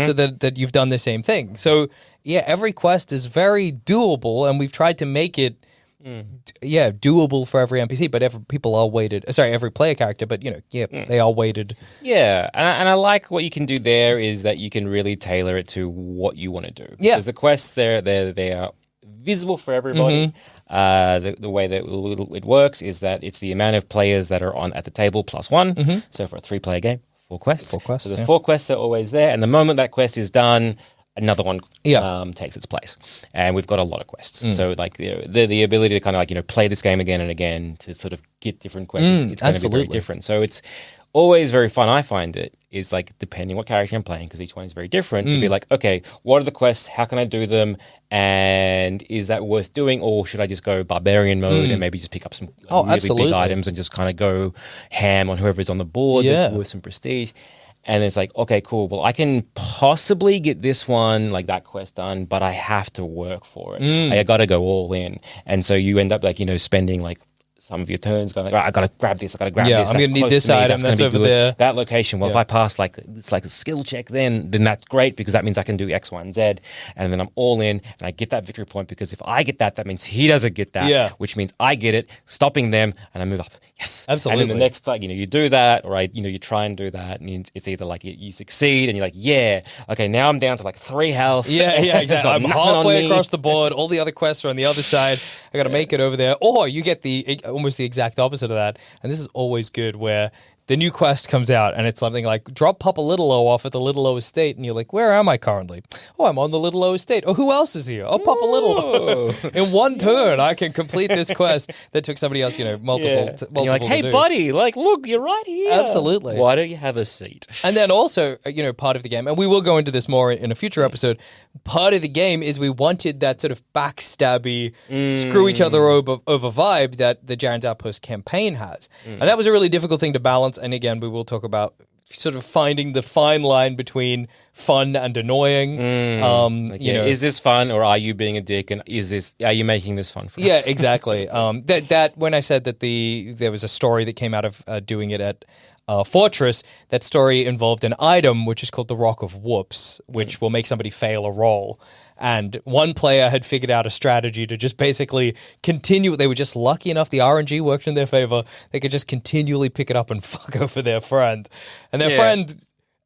so that you've done the same thing. So, yeah, every quest is very doable, and we've tried to make it, doable for every NPC, but every player character, but, they are weighted. Yeah, and I like what you can do there is that you can really tailor it to what you want to do. Yeah. Because the quests, they are visible for everybody. The way that it works is that it's the amount of players that are at the table plus one. So for a 3-player game, 4 quests. So the 4 quests are always there, and the moment that quest is done, another one takes its place. And we've got a lot of quests. So like the ability to kind of like, play this game again and again to sort of get different quests, it's going to be very different. So it's always very fun. I find it is like depending what character I'm playing, because each one is very different, to be like, okay, what are the quests? How can I do them? And is that worth doing, or should I just go barbarian mode and maybe just pick up some really big items and just kind of go ham on whoever's on the board that's worth some prestige? And it's like, okay, cool. Well, I can possibly get this one, like that quest done, but I have to work for it. I got to go all in. And so you end up like, spending like some of your turns going like, right, I got to grab this, I got to grab this. I'm going to need this item that's over there. That location, well, if I pass like, it's like a skill check then that's great because that means I can do X, Y, and Z. And then I'm all in and I get that victory point because if I get that means he doesn't get that, which means I get it, stopping them, and I move up. Yes. Absolutely. And then the next, like, you do that, or you try and do that, and it's either like you succeed and you're like, okay, now I'm down to like 3 health. Yeah, exactly. I'm halfway across the board. All the other quests are on the other side. I got to make it over there. Or you get almost the exact opposite of that. And this is always good where the new quest comes out and it's something like drop Papa Little O off at the Little O estate, and you're like, where am I currently? Oh, I'm on the Little O estate. Oh, who else is here? Oh, Papa Little O. In one turn, I can complete this quest that took somebody else, multiple. And you're like, hey, buddy, like, look, you're right here. Absolutely. Why don't you have a seat? And then also, part of the game, and we will go into this more in a future episode, part of the game is we wanted that sort of backstabby, screw each other over vibe that the Jarren's Outpost campaign has. And that was a really difficult thing to balance. And again, we will talk about sort of finding the fine line between fun and annoying. Is this fun, or are you being a dick? And are you making this fun for us? Yeah, exactly. That when I said that there was a story that came out of doing it at Fortress, that story involved an item which is called the Rock of Whoops, which will make somebody fail a roll. And one player had figured out a strategy to just basically continue. They were just lucky enough. The RNG worked in their favor. They could just continually pick it up and fuck over their friend. And their friend,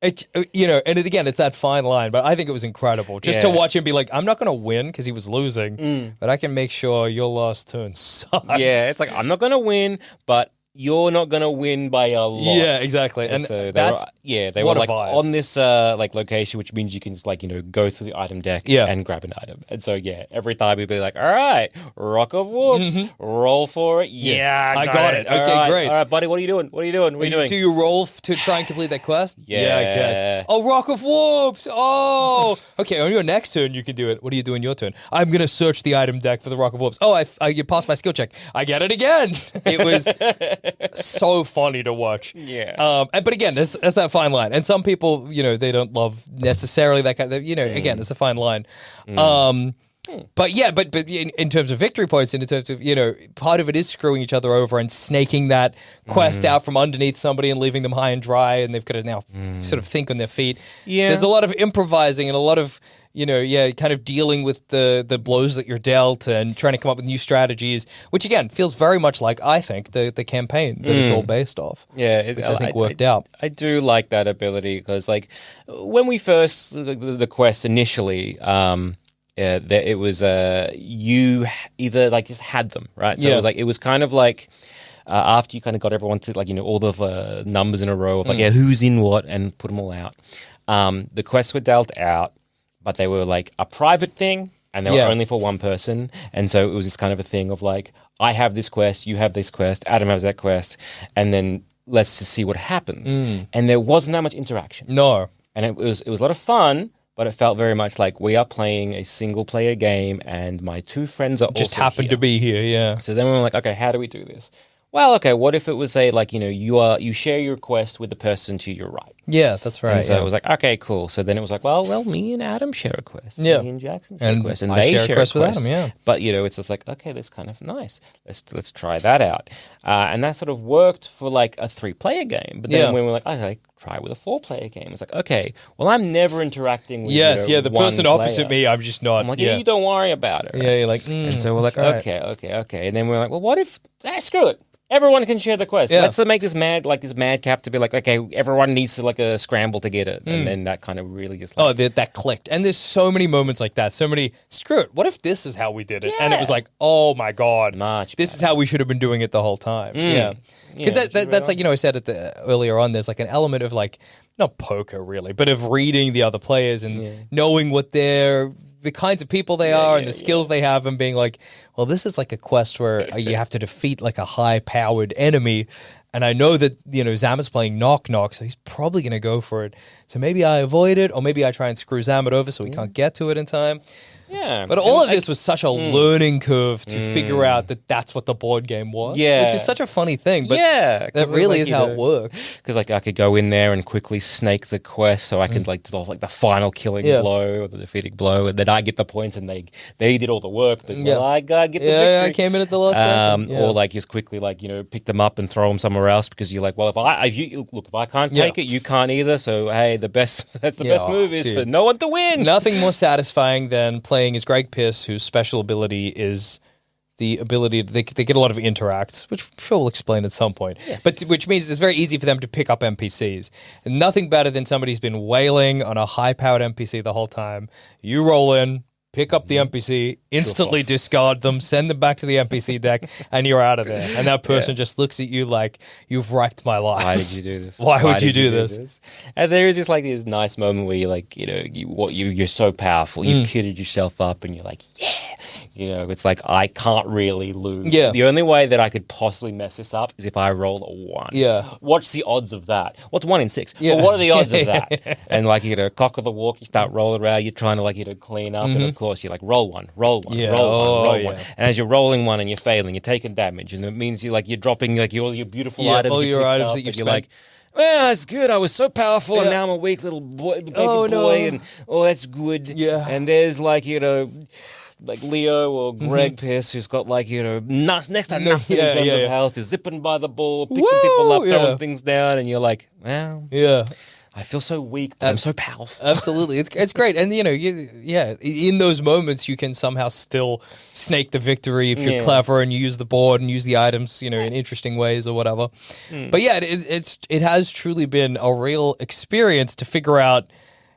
and again, it's that fine line. But I think it was incredible just to watch him be like, I'm not going to win because he was losing, but I can make sure your last turn sucks. Yeah, it's like, I'm not going to win, but you're not going to win by a lot. Yeah, exactly. And so they were like on this like location, which means you can just like, go through the item deck and grab an item. And so, every time we'd be like, all right, Rock of Whoops, roll for it. Yeah, I got it. Okay, great. All right, buddy, what are you doing? What are you doing? Do you roll to try and complete that quest? Yeah, I guess. Oh, Rock of Whoops. Oh, okay. On your next turn, you can do it. What are you doing your turn? I'm going to search the item deck for the Rock of Whoops. Oh, you passed my skill check. I get it again. It was so funny to watch. Yeah. But again, there's that fine line. And some people, they don't love necessarily that kind of, again, it's a fine line. But in terms of victory points, in terms of, part of it is screwing each other over and snaking that quest out from underneath somebody and leaving them high and dry, and they've got to now sort of think on their feet. Yeah. There's a lot of improvising and a lot of, kind of dealing with the blows that you're dealt and trying to come up with new strategies, which again feels very much like, I think, the campaign that it's all based off. Yeah, which I think worked out. I do like that ability because, like, when we first the quest initially, it was you either like just had them, right? So it was kind of like. After you kind of got everyone to, like, all the numbers in a row of like, who's in what, and put them all out. The quests were dealt out, but they were like a private thing, and they were only for one person. And so it was this kind of a thing of like, I have this quest, you have this quest, Adam has that quest, and then let's just see what happens. And there wasn't that much interaction. No. And it was a lot of fun, but it felt very much like we are playing a single player game, and my two friends are just also happened here. to be here. Yeah. So then we were like, okay, how do we do this? Well, okay, what if it was you share your quest with the person to your right? Yeah, that's right. And so it was like, okay, cool. So then it was like, well, me and Adam share a quest. Yeah. Me and Jackson share a quest. And I they share a quest with Adam, yeah. But, it's just like, okay, that's kind of nice. Let's try that out. And that sort of worked for like a 3-player game. But then when we're like, okay, try it with a 4-player game. It's like, okay, well, I'm never interacting with the one person opposite player. me, I'm just not. I'm like, you don't worry about it. Right? Yeah, you're like, and so we're like, right. okay. And then we're like, well, what if, screw it. Everyone can share the quest. Yeah. Let's make this madcap to be like, okay, everyone needs to like a scramble to get it, and then that kind of really just like, that clicked. And there's so many moments like that. So many. Screw it. What if this is how we did it? And it was like, oh my god, this is how we should have been doing it the whole time. Yeah, because that's like I said earlier on. There's like an element of like not poker really, but of reading the other players and knowing what the kinds of people they are and the skills they have, and being like, well, this is like a quest where you have to defeat like a high-powered enemy, and I know that, Zamet's playing Knock Knock, so he's probably going to go for it. So maybe I avoid it, or maybe I try and screw Zamet over so we can't get to it in time. Yeah. But all of this was such a learning curve to figure out that that's what the board game was. Yeah. Which is such a funny thing. But that really is how it works. Because like I could go in there and quickly snake the quest so I could like do like the final killing blow or the defeating blow, and then I get the points and they did all the work, but I gotta get the victory. Yeah, I came in at the last second. Or like just quickly like, pick them up and throw them somewhere else, because you're like, well, if I can't take it, you can't either. So hey, the best move is for no one to win. Nothing more satisfying than playing as Greg Pierce, whose special ability is the ability they get a lot of interacts, which I'm sure we'll explain at some point. Yes, but which means it's very easy for them to pick up NPCs. And nothing better than somebody who's been wailing on a high-powered NPC the whole time. You roll in, pick up the NPC, instantly discard them, send them back to the NPC deck, and you're out of there. And that person just looks at you like, you've wrecked my life. Why did you do this? Why would you do this? And there is this like this nice moment where you're like, you're so powerful, you've kitted yourself up, and you're like, it's like, I can't really lose. Yeah. The only way that I could possibly mess this up is if I roll a 1. Yeah. What's the odds of that? What's 1 in 6? Yeah. Well, what are the odds of that? And like, cock of the walk, you start rolling around, you're trying to like, clean up, and of course you're like, roll one, roll one. And as you're rolling one and you're failing, you're taking damage, and it means you're dropping like all your beautiful items. All your items that you're like, well, that's good. I was so powerful, and now I'm a weak little boy, baby boy, and that's good. Yeah. And there's like like Leo or Greg Pierce, who's got like next to nothing in terms of health, is zipping by the ball, picking people up, throwing things down, and you're like, well, I feel so weak, but I'm so powerful. Absolutely, it's great, and in those moments you can somehow still snake the victory if you're clever and you use the board and use the items, in interesting ways or whatever. But it has truly been a real experience to figure out.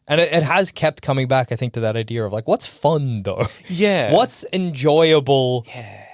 And it has kept coming back, I think, to that idea of like, what's fun though? Yeah. What's enjoyable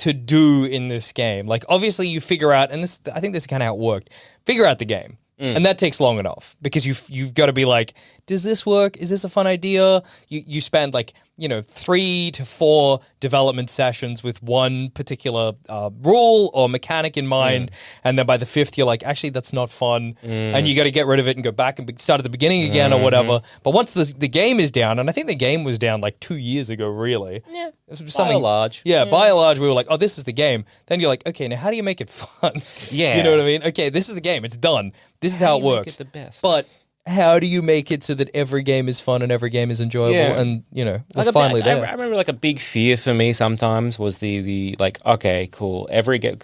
to do in this game? Like, obviously you figure out, and I think this is kind of how it worked, figure out the game. And that takes long enough because you've got to be like, does this work? Is this a fun idea? You spend like, 3 to 4 development sessions with one particular rule or mechanic in mind. And then by the 5th, you're like, actually, that's not fun. And you got to get rid of it and go back and start at the beginning again or whatever. But once the game is down, and I think the game was down like 2 years ago, really. Yeah. By and large. Yeah, by and large, we were like, oh, this is the game. Then you're like, okay, now how do you make it fun? Yeah. You know what I mean? Okay, this is the game. It's done. This is how it works. Make it the best? But how do you make it so that every game is fun and every game is enjoyable? Yeah. And we're Like finally I there. remember like a big fear for me sometimes was the like, okay, cool. Every game,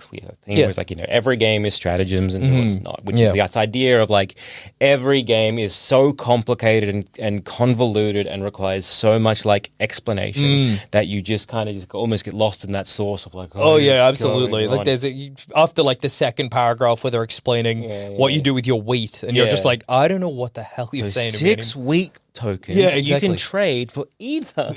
was like, every game is stratagems and it's not, which is this idea of like every game is so complicated and convoluted and requires so much like explanation that you just kind of just almost get lost in that source of like, oh yeah, absolutely. Like there's after like the second paragraph where they're explaining what you do with your wheat, and you're just like, I don't know what the hell you're saying to me. 6 wheat tokens. Yeah, You exactly. can trade for either.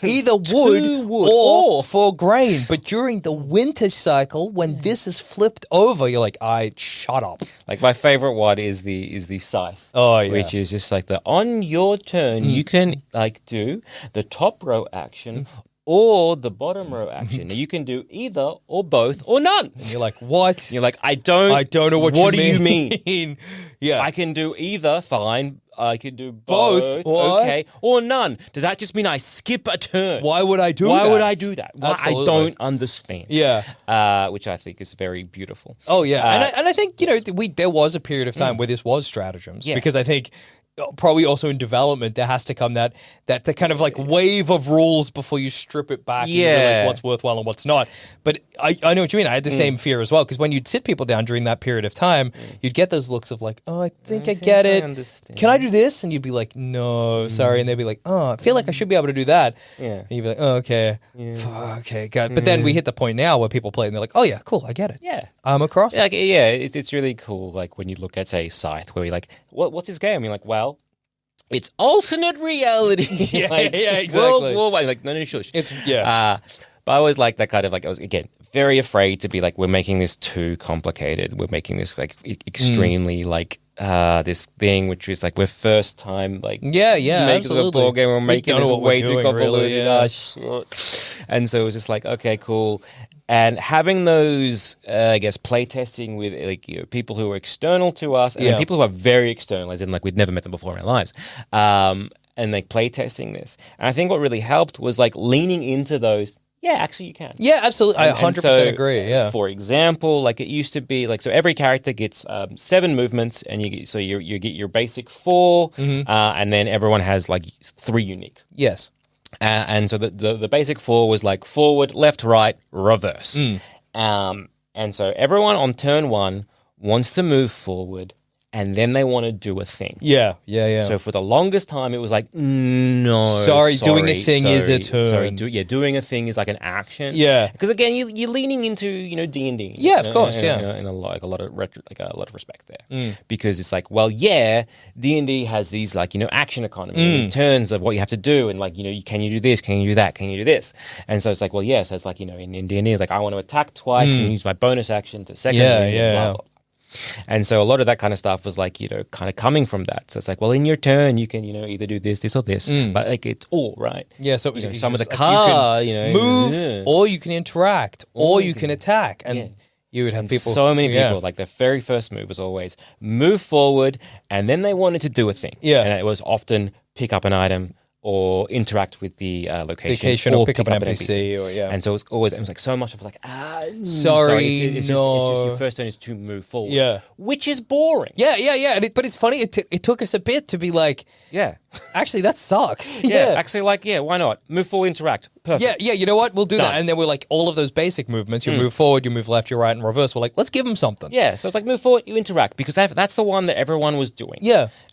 Either wood or for grain. But during the winter cycle, when this is flipped over, you're like, shut up. Like my favorite one is the scythe. Oh, yeah. Which is just like on your turn you can like do the top row action or the bottom row action. Now you can do either or both or none. And you're like, what? And you're like, I don't know what do you mean. mean? Yeah. I can do either, fine. I can do Both, or- okay, or none. Does that just mean I skip a turn? Why would I do that? Why would I do that? Why? I Absolutely. don't understand. Yeah. Which I think is very beautiful. Oh yeah, and I think there was a period of time where this was stratagems because I think probably also in development there has to come that kind of like wave of rules before you strip it back and you realize what's worthwhile and what's not. But I know what you mean. I had the same fear as well because when you'd sit people down during that period of time, you'd get those looks of like, oh, I think I get it. understand. Can I do this? And you'd be like, no, sorry. And they'd be like, oh, I feel like I should be able to do that. Yeah. And you'd be like, oh, okay. Okay, got it. But then we hit the point now where people play and they're like, oh yeah, cool, I get it. Yeah. I'm across it. Like, it's really cool. Like when you look at, say, Scythe, where you're like, what's this game? You're like, well, it's alternate reality. Like, exactly. World War One. Like, no, shush. It's But I always like that kind of like, I was again very afraid to be like, we're making this too complicated. We're making this like extremely like this thing which is like we're first time like making absolutely. a board game. We're making don't this know what way we're too doing, convoluted. really, Shit. And so it was just like, okay, cool. And having those, I guess, playtesting with like people who are external to us and people who are very external, as in like we'd never met them before in our lives, and like playtesting this. And I think what really helped was like leaning into those. Yeah, actually, you can. Yeah, absolutely. I 100% agree. Yeah. For example, like it used to be like so every character gets 7 movements, and you get your basic 4, and then everyone has like 3 unique. Yes. And so the basic 4 was like forward, left, right, reverse. And so everyone on turn 1 wants to move forward, and then they want to do a thing. Yeah. So for the longest time, it was like, no, Sorry, doing a thing is a turn. Doing a thing is like an action. Yeah. Because again, you're leaning into D&D. Yeah, of course, in a lot of respect there, because it's like, well, yeah, D&D has these like action economy, these turns of what you have to do, and like can you do this? Can you do that? Can you do this? And so it's like, well, yes, it's like in D&D, it's like I want to attack twice and use my bonus action to second. Blah, blah. And so a lot of that kind of stuff was like, kind of coming from that. So it's like, well, in your turn, you can, either do this or this, but like it's all right. Yeah. So some of the car, move, or you can interact, or you can attack, and you would have people. So many people, like their very first move was always move forward, and then they wanted to do a thing. Yeah, and it was often pick up an item or interact with the location or pick up an NPC. And so it was like so much of like, sorry, it's just your first turn is to move forward, which is boring. But it's funny. It took us a bit to be like, actually that sucks. Actually, like, why not move forward, interact, perfect. You know what, we'll do Done. that. And then we're like, all of those basic movements, you move forward, you move left, you right, and reverse, we're like, let's give them something. So it's like move forward, you interact, because that's the one that everyone was doing.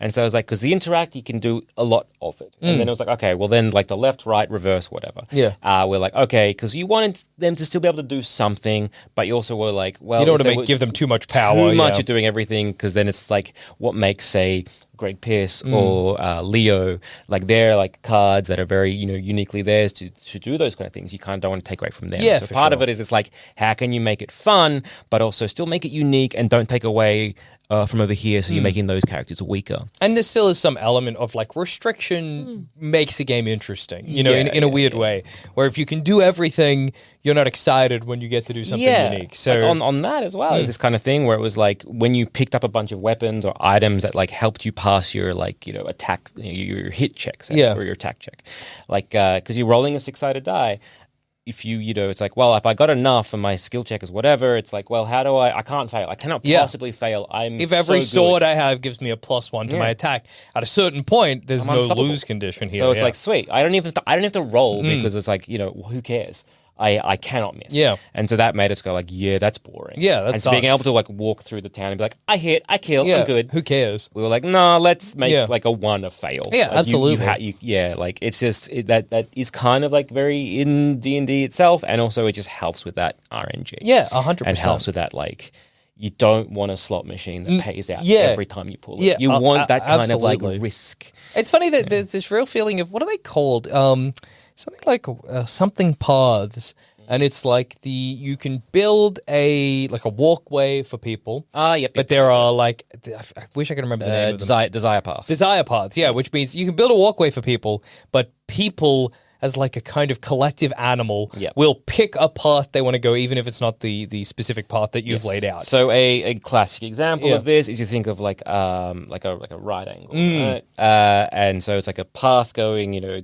And so I was like, because the interact, you can do a lot of it. And then it was like, okay, well then like the left, right, reverse, whatever. We're like, okay, because you wanted them to still be able to do something, but you also were like, well, you don't want to give them too much power. Too much of doing everything, because then it's like what makes, say, Greg Pierce or Leo, like they're like cards that are very uniquely theirs to do those kind of things. You kind of don't want to take away from them. So part of it is it's like, how can you make it fun but also still make it unique and don't take away from over here, so you're making those characters weaker. And there still is some element of like restriction makes a game interesting, in a weird way, where if you can do everything, you're not excited when you get to do something unique. So like on that as well is this kind of thing where it was like when you picked up a bunch of weapons or items that like helped you pass your like attack, your hit checks or your attack check, like because you're rolling a 6-sided die. if you know, it's like, well, if I got enough and my skill check is whatever, it's like, well, how do I can't fail. I cannot possibly fail. If every so sword good. I have gives me a +1 to my attack, at a certain point, there's no unstoppable. lose condition here. So it's like, sweet. I don't even have to roll because it's like, you know, who cares? I cannot miss. Yeah. And so that made us go like, yeah, that's boring. Yeah, that And so being sucks. able to like walk through the town and be like, I hit, I kill, yeah, I'm good. who cares? We were like, no, let's make Yeah. like a 1 a fail. Yeah, Like, absolutely. like it's just that is kind of like very in D&D itself, and also it just helps with that RNG. Yeah, 100%. And helps with that like. You don't want a slot machine that pays out yeah. every time you pull it. Yeah, You want that kind absolutely. of like risk. It's funny that there's this real feeling of, what are they called? Something like something paths. And it's like you can build a walkway for people. Yep. But there are like, I wish I could remember the name of them. Desire path. Desire paths, yeah, which means you can build a walkway for people, but people as like a kind of collective animal will pick a path they want to go, even if it's not the specific path that you've laid out. So a classic example of this is you think of like a right angle, right? And so it's like a path going, you know,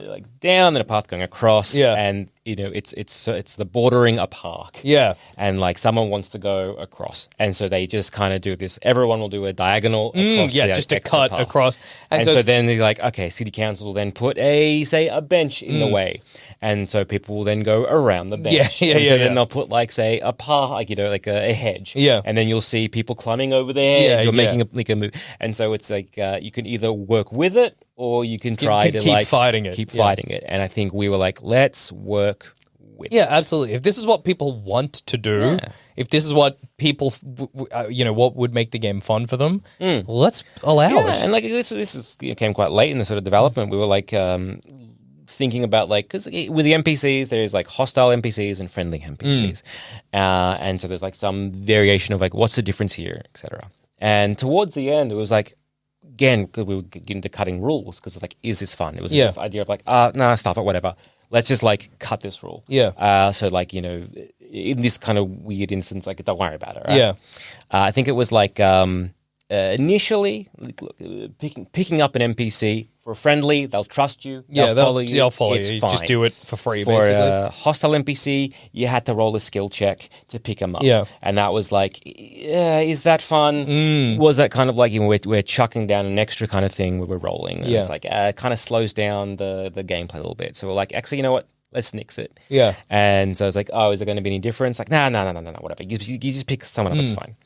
like down, and a path going across, and you know it's the bordering a park, and like someone wants to go across, and so they just kind of do this. Everyone will do a diagonal across, just a cut path. across, and so then they're like, okay, city council will then put a bench in the way, and so people will then go around the bench, then they'll put like say a path, like you know, like a hedge, and then you'll see people climbing over the hedge or making a move, and so it's like you can either work with it or you can try to keep like fighting it. keep fighting it, and I think we were like, let's work with it. Absolutely. If this is what people want to do, if this is what people, you know, what would make the game fun for them, let's allow it. And like this came quite late in the sort of development. We were like thinking about like, because with the NPCs there's like hostile NPCs and friendly NPCs, and so there's like some variation of like what's the difference here, etc. And towards the end it was like, again, because we were getting to cutting rules, because it's like, is this fun? It was this idea of like, no, stop it, whatever. Let's just like cut this rule. So like, you know, in this kind of weird instance, like, don't worry about it. Right? I think it was like initially picking up an NPC for a friendly, they'll trust you. They'll follow you. They'll follow it's you. fine. Just do it for free, For basically. a hostile NPC, you had to roll a skill check to pick them up. And that was like, is that fun? Was that kind of like, you know, we're chucking down an extra kind of thing where we're rolling? And it's like, it kind of slows down the gameplay a little bit. So we're like, actually, you know what? Let's nix it. And so I was like, oh, is there going to be any difference? Like, no, whatever. You just pick someone up, it's fine.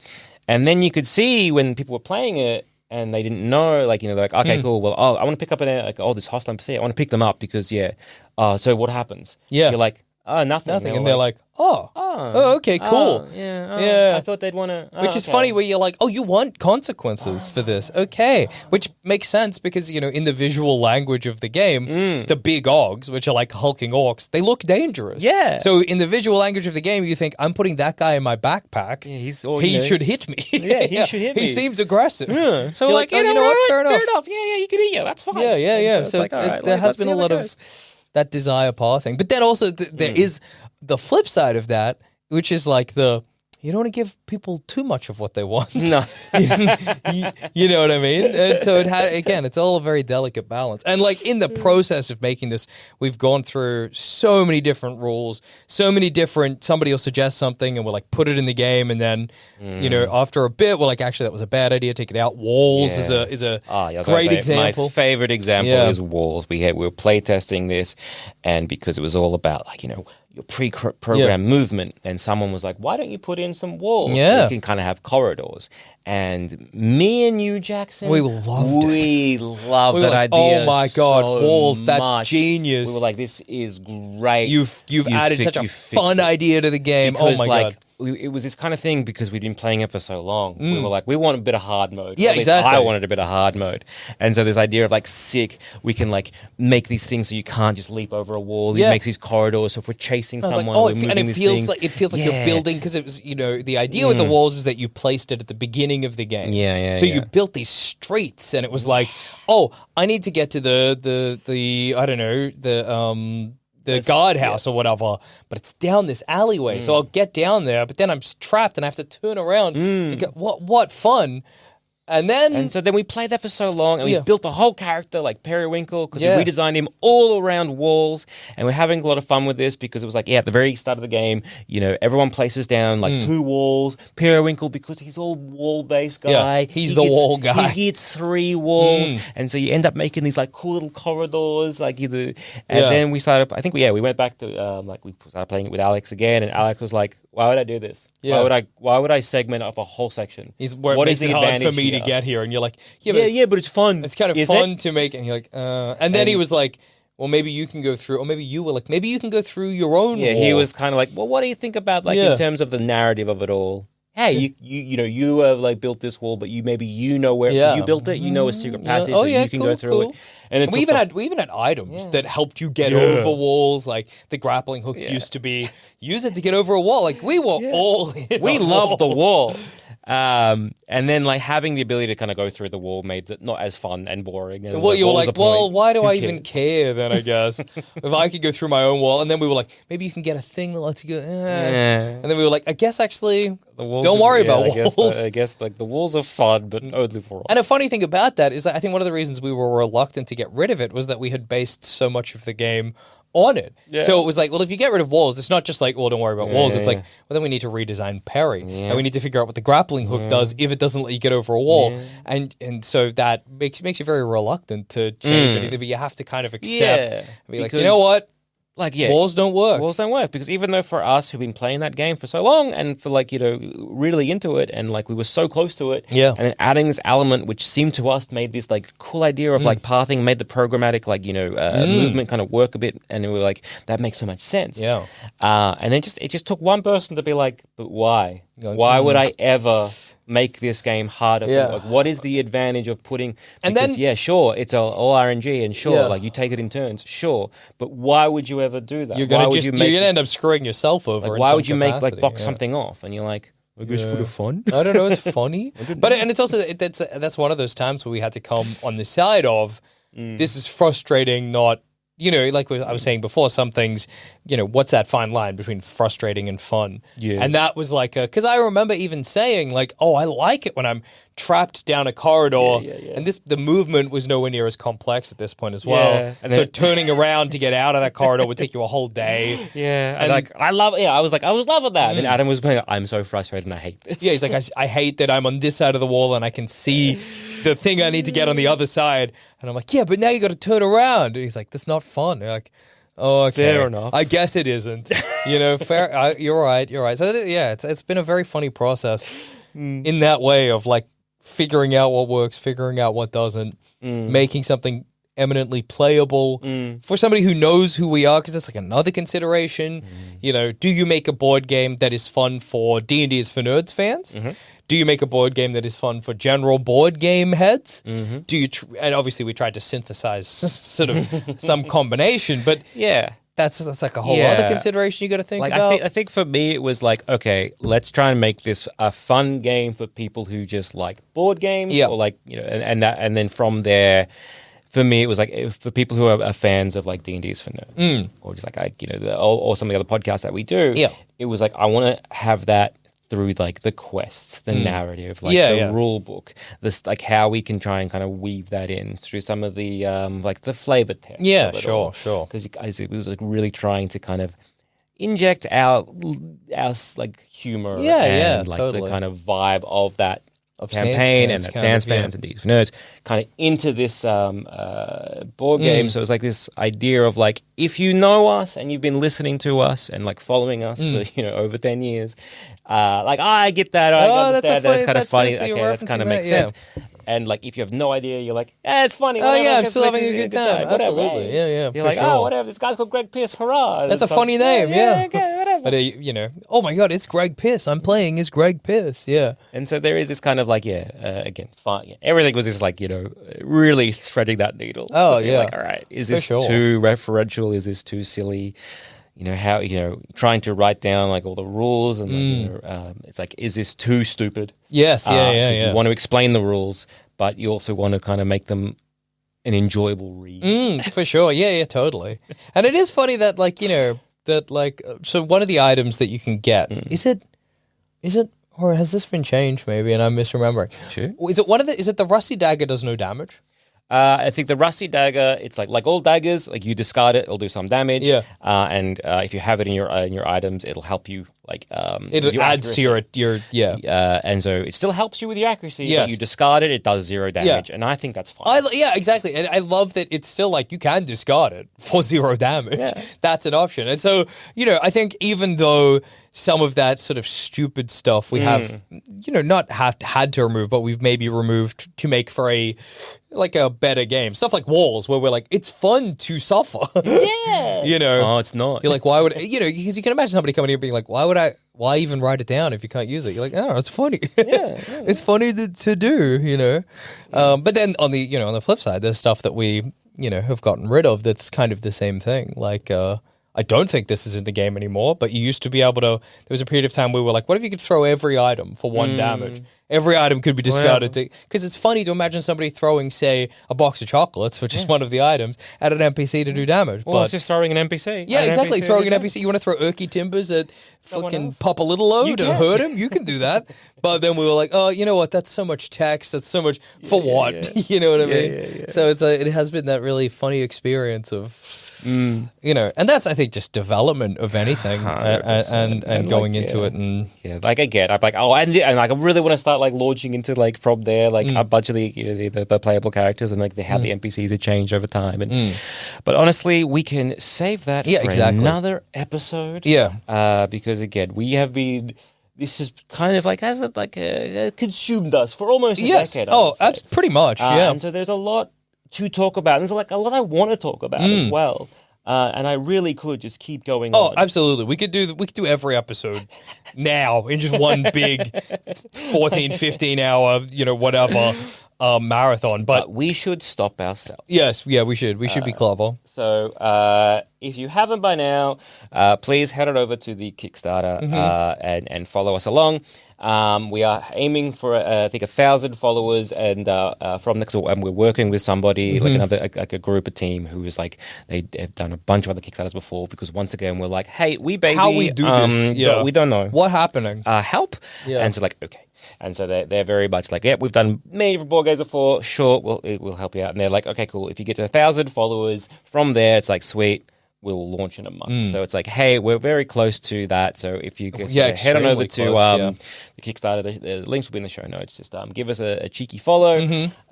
And then you could see when people were playing it and they didn't know, like, you know, they're like, okay, cool. Well, I want to pick up this hostile NPC. I want to pick them up because, so what happens? You're like, oh, nothing. And they're like, oh, okay, cool. I thought they'd want to. Which is funny, where you're like, oh, you want consequences for this. Okay. Which makes sense because, you know, in the visual language of the game, the big ogs, which are like hulking orcs, they look dangerous. So in the visual language of the game, you think, I'm putting that guy in my backpack. He should hit me. He should hit me. He seems aggressive. So you're like, you know what? Fair enough. Yeah, you can eat. Yeah, that's fine. Yeah. So it's like, there has been a lot of that desire path thing. But then also there is the flip side of that, which is like you don't want to give people too much of what they want. No. you know what I mean? And so again, it's all a very delicate balance. And like in the process of making this, we've gone through so many different rules, somebody will suggest something and we'll like put it in the game. And then, you know, after a bit, we're like, actually, that was a bad idea. Take it out. Walls is a great example. My favorite example is walls. We were playtesting this, and because it was all about like, you know, your pre-programmed movement, and someone was like, why don't you put in some walls so you can kind of have corridors? And me and you, Jackson, we loved that like, idea. Oh my god, so walls, that's much. genius. We were like, this is great. You've added such a fun idea to the game. Because, oh my god. It was this kind of thing because we'd been playing it for so long. We were like, we want a bit of hard mode. Yeah, at least exactly. I wanted a bit of hard mode. And so this idea of like, we can like make these things so you can't just leap over a wall. It makes these corridors. So if we're chasing someone, we're moving these things. It feels like you're building, because it was, you know, the idea with the walls is that you placed it at the beginning of the game. So you built these streets, and it was like, oh, I need to get to the I don't know, the guardhouse or whatever, but it's down this alleyway. So I'll get down there, but then I'm trapped and I have to turn around. What fun. And so then we played that for so long, and we built a whole character like Periwinkle, because we redesigned him all around walls, and we're having a lot of fun with this because it was like, at the very start of the game, everyone places down like 2 walls. Periwinkle, because he's all wall-based guy. He's the wall guy. He gets 3 walls, and so you end up making these like cool little corridors, then we started. I think we went back to we started playing it with Alex again, and Alex was like, "Why would I do this? Yeah. Why would I segment off a whole section? What is the advantage for me to get here?" And you're like, but it's fun. It's kind of fun to make." And you're like, and then he was like, "Well, maybe you can go through," or maybe you were like, "Maybe you can go through your own." Yeah, wall. he was kind of like, "Well, what do you think about in terms of the narrative of it all?" Hey, you have like built this wall, but you know where you built it. You know a secret passage that you can go through it. And we even had items that helped you get over walls, like the grappling hook used to be. Use it to get over a wall. Like we were all in we loved the wall. And then like having the ability to kind of go through the wall made it not as fun and boring. And you were like, well, why do I even care then, I guess? If I could go through my own wall. And then we were like, maybe you can get a thing that lets you go. And then we were like, I guess actually, don't worry about walls. I guess like the walls are fun, but only for all. And a funny thing about that is that I think one of the reasons we were reluctant to get rid of it was that we had based so much of the game on it. Yeah. So it was like, well, if you get rid of walls, it's not just like, well, don't worry about walls. It's like, well, then we need to redesign parry. And we need to figure out what the grappling hook does if it doesn't let you get over a wall. And so that makes you very reluctant to change anything, but you have to kind of accept and be like, you know what? Walls don't work. Walls don't work, because even though for us who've been playing that game for so long and for really into it, and like we were so close to it, and then adding this element which seemed to us made this like cool idea of like pathing, made the programmatic movement kind of work a bit, and we were like, that makes so much sense. And then it just took one person to be like, but why? Why would I ever make this game harder? Like, what is the advantage of putting? Because, and then sure, it's all RNG, and sure, like you take it in turns, sure, but why would you ever do that? You're gonna end up screwing yourself over. Like, why would you box something off? And you're like, I guess for the fun. I don't know. It's funny, but it's also that's one of those times where we had to come on the side of this is frustrating, not. Like I was saying before, some things, what's that fine line between frustrating and fun? Yeah. And that was like, because I remember even saying like, oh, I like it when I'm trapped down a corridor. And the movement was nowhere near as complex at this point as well. And so turning around to get out of that corridor would take you a whole day. And like, I was loving that. And then Adam was like, I'm so frustrated and I hate this. Yeah, he's like, I hate that I'm on this side of the wall and I can see the thing I need to get on the other side. And I'm like, yeah, but now you got to turn around. And he's like, that's not fun. You're like, oh, okay. Fair enough. I guess it isn't. Fair. You're right. So it's been a very funny process in that way of like figuring out what works, figuring out what doesn't, making something eminently playable for somebody who knows who we are, because that's like another consideration. Do you make a board game that is fun for D&Disfornerds fans? Do you make a board game that is fun for general board game heads? Do you and obviously we tried to synthesize sort of some combination, but that's like a whole other consideration you got to think about. I think for me it was like, okay, let's try and make this a fun game for people who just like board games, or like and then from there. For me, it was like for people who are fans of like D&Disfornerds, or just or some of the other podcasts that we do. It was like I want to have that through like the quests, the narrative, the rule book, this like how we can try and kind of weave that in through some of the like the flavor text. Yeah, sure. Because it was like really trying to kind of inject our like humor and like totally. The kind of vibe of that. Of campaign and Sandspans and D&Disfornerds kind of into this board game. So it was like this idea of like, if you know us and you've been listening to us and like following us for over 10 years, like I get that, I understand that's kind of funny. Okay, that kind of makes sense. And like, if you have no idea, you're like, it's funny. Oh yeah, I'm still having a good time. Absolutely, yeah. You're like, oh, whatever. This guy's called Greg Pierce. Hurrah! That's a funny name. Yeah. Okay, whatever. But oh my god, it's Greg Pierce. I'm playing as Greg Pierce. Yeah. And so there is this kind of like, again, fun. Yeah. Everything was just like, really threading that needle. Oh yeah. Like, all right, is this too referential? Is this too silly? How trying to write down like all the rules and it's like, is this too stupid? Yes, yeah. You want to explain the rules, but you also want to kind of make them an enjoyable read. For sure, yeah, totally. And it is funny that so one of the items that you can get is it Or has this been changed maybe and I'm misremembering? Sure. Is it the Rusty Dagger does no damage? I think the Rusty Dagger, it's like all daggers, like you discard it, it'll do some damage. Yeah. And if you have it in your items, it'll help you It with your adds accuracy. to your And so it still helps you with your accuracy. Yes. But you discard it, it does 0 damage. And I think that's fine. Yeah, exactly. And I love that it's still like you can discard it for 0 damage. Yeah. That's an option. And so, I think even though some of that sort of stupid stuff we have, not had to remove, but we've maybe removed to make for a better game. Stuff like walls, where we're like, it's fun to suffer. Yeah. Oh, it's not. You're like, why would, because you can imagine somebody coming here being like, why even write it down if you can't use it? You're like, oh, it's funny. Yeah. It's funny to do, But then on the flip side, there's stuff that we, have gotten rid of that's kind of the same thing. Like, I don't think this is in the game anymore, but you used to be able to, there was a period of time where we were like, what if you could throw every item for 1 damage? Every item could be discarded because it's funny to imagine somebody throwing, say, a box of chocolates, which is one of the items, at an NPC to do damage. Well, it's just throwing an NPC. Yeah, exactly. Throwing an NPC. You want to throw Urky Timbers at fucking Papa Little O to hurt him? You can do that. But then we were like, oh, you know what? That's so much text. That's so much for what? Yeah. You know what I mean? Yeah. So it has been that really funny experience of, and that's, I think, just development of anything and going into it. And I'm like, and like, I really want to start like launching into like from there, like a bunch of the playable characters and like how the NPCs have changed over time. And but honestly, we can save that for another episode. Yeah. Because again, we have been. This is kind of like consumed us for almost a decade. That's pretty much. Yeah. And so there's a lot to talk about. There's like a lot I want to talk about as well. And I really could just keep going on. Oh, absolutely. We could do every episode now in just one big 14, 15 hour, whatever marathon. But we should stop ourselves. Yes, yeah, we should. We should be clever. So if you haven't by now, please head on over to the Kickstarter and follow us along. We are aiming for I think 1,000 followers, and from next, and we're working with somebody like another a group, a team who is like they've done a bunch of other Kickstarters before. Because once again, we're like, hey, how we do this? Yeah. We don't know what's happening. Help, and so like okay. And so they're very much like, yeah, we've done many board games before. Sure, we'll help you out. And they're like, okay, cool. If you get to 1,000 followers from there, it's like, sweet, we'll launch in a month. So it's like, hey, we're very close to that. So if you guys head on over to the Kickstarter, the links will be in the show notes. Just give us a cheeky follow,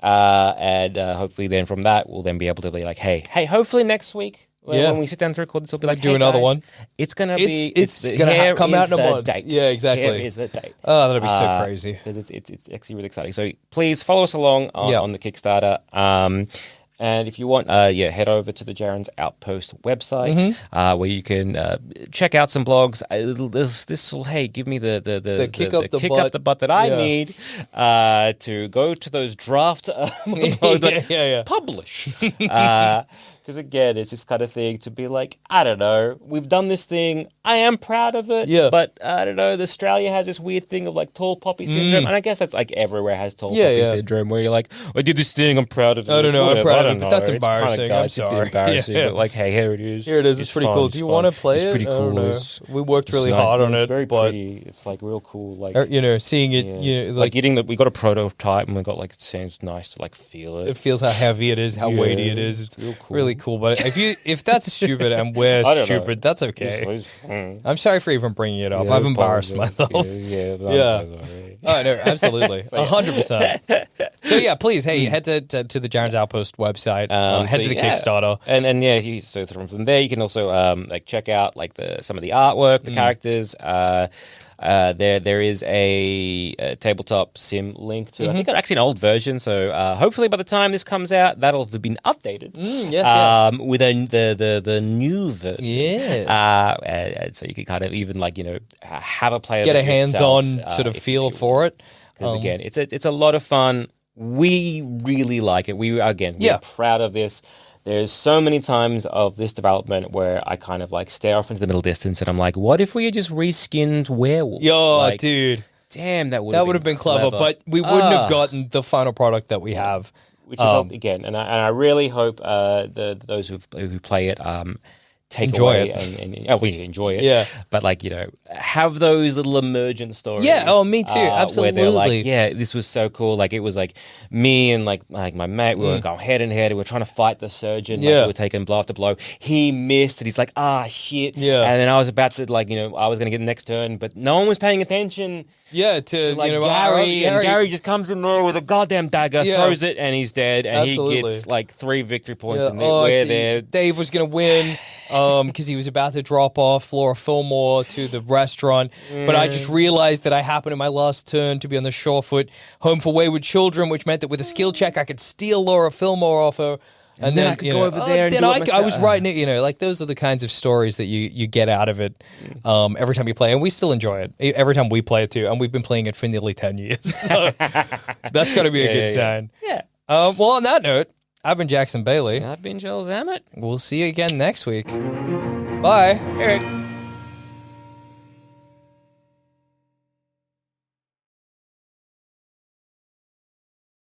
and hopefully then from that we'll then be able to be like, hey, hopefully next week. When we sit down to record this, we'll be like, do another one. It's gonna be. It's gonna come out in a month. Date. Yeah, exactly. Here is the date. Oh, that'll be so crazy. Because it's actually really exciting. So please follow us along on the Kickstarter. And if you want, head over to the Jarren's Outpost website, where you can check out some blogs. This will give me the kick up the butt that I need to go to those draft publish. Because again, it's this kind of thing to be like, I don't know, we've done this thing. I am proud of it. Yeah. But I don't know, Australia has this weird thing of like tall poppy syndrome. And I guess that's like everywhere has tall poppy syndrome, where you're like, I did this thing, I'm proud of it. I don't know, I'm proud of it, but that's embarrassing. I'm sorry. Embarrassing, but like, hey, here it is. Here it is. It's pretty cool. Do you want to play it? It's pretty cool. We worked really hard on it. It's very pretty. It's like real cool. Like, seeing it, like getting we got a prototype and we got like, it sounds nice to like feel it. It feels how heavy it is, how weighty it is. It's real cool. Really cool. But if that's stupid and we're stupid, that's okay. I'm sorry for even bringing it up. I've embarrassed myself. Yeah. Oh no, absolutely, 100%. So yeah, please, head to the Jarren's Outpost website. Head to the Kickstarter, and so from there you can also like check out like some of the artwork, the characters. There is a tabletop sim link to I think actually an old version. So hopefully by the time this comes out, that'll have been updated. Yes. With the new version. Yeah. So you can kind of even like have a play, get a hands-on sort of feel for it. Because again, it's a lot of fun. We really like it. We're proud of this. There's so many times of this development where I kind of like stare off into the middle distance and I'm like, what if we had just reskinned werewolves? Dude. Damn, that would have been clever. But we wouldn't have gotten the final product that we have. Which is, again, and I really hope those who play it take Enjoy away it. and we enjoy it. Yeah. But like, have those little emergent stories. Yeah, oh, me too, absolutely. Where they're like, yeah, this was so cool. Like it was like me and like my mate, we were going head and head. We were trying to fight the surgeon. Like, Yeah. we were taking blow after blow. He missed and he's like, shit. Yeah. And then I was about to like, I was going to get the next turn, but no one was paying attention. Yeah, to Like Gary, and Gary just comes in there with a goddamn dagger, Yeah. throws it, and he's dead. And Absolutely. he gets like 3 victory points, Yeah, and we're there. Dave was going to win because he was about to drop off Laura Fillmore to the restaurant. But I just realized that I happened in my last turn to be on the Shorefoot Home for Wayward Children, which meant that with a skill check, I could steal Laura Fillmore off her. And then I could go over there and then do it I was myself. writing it, like those are the kinds of stories that you get out of it every time you play. And we still enjoy it every time we play it too. And we've been playing it for nearly 10 years. So that's got to be a good sign. Yeah. Well, on that note, I've been Jackson Bailey. I've been Joel Zammett. We'll see you again next week. Bye. Eric.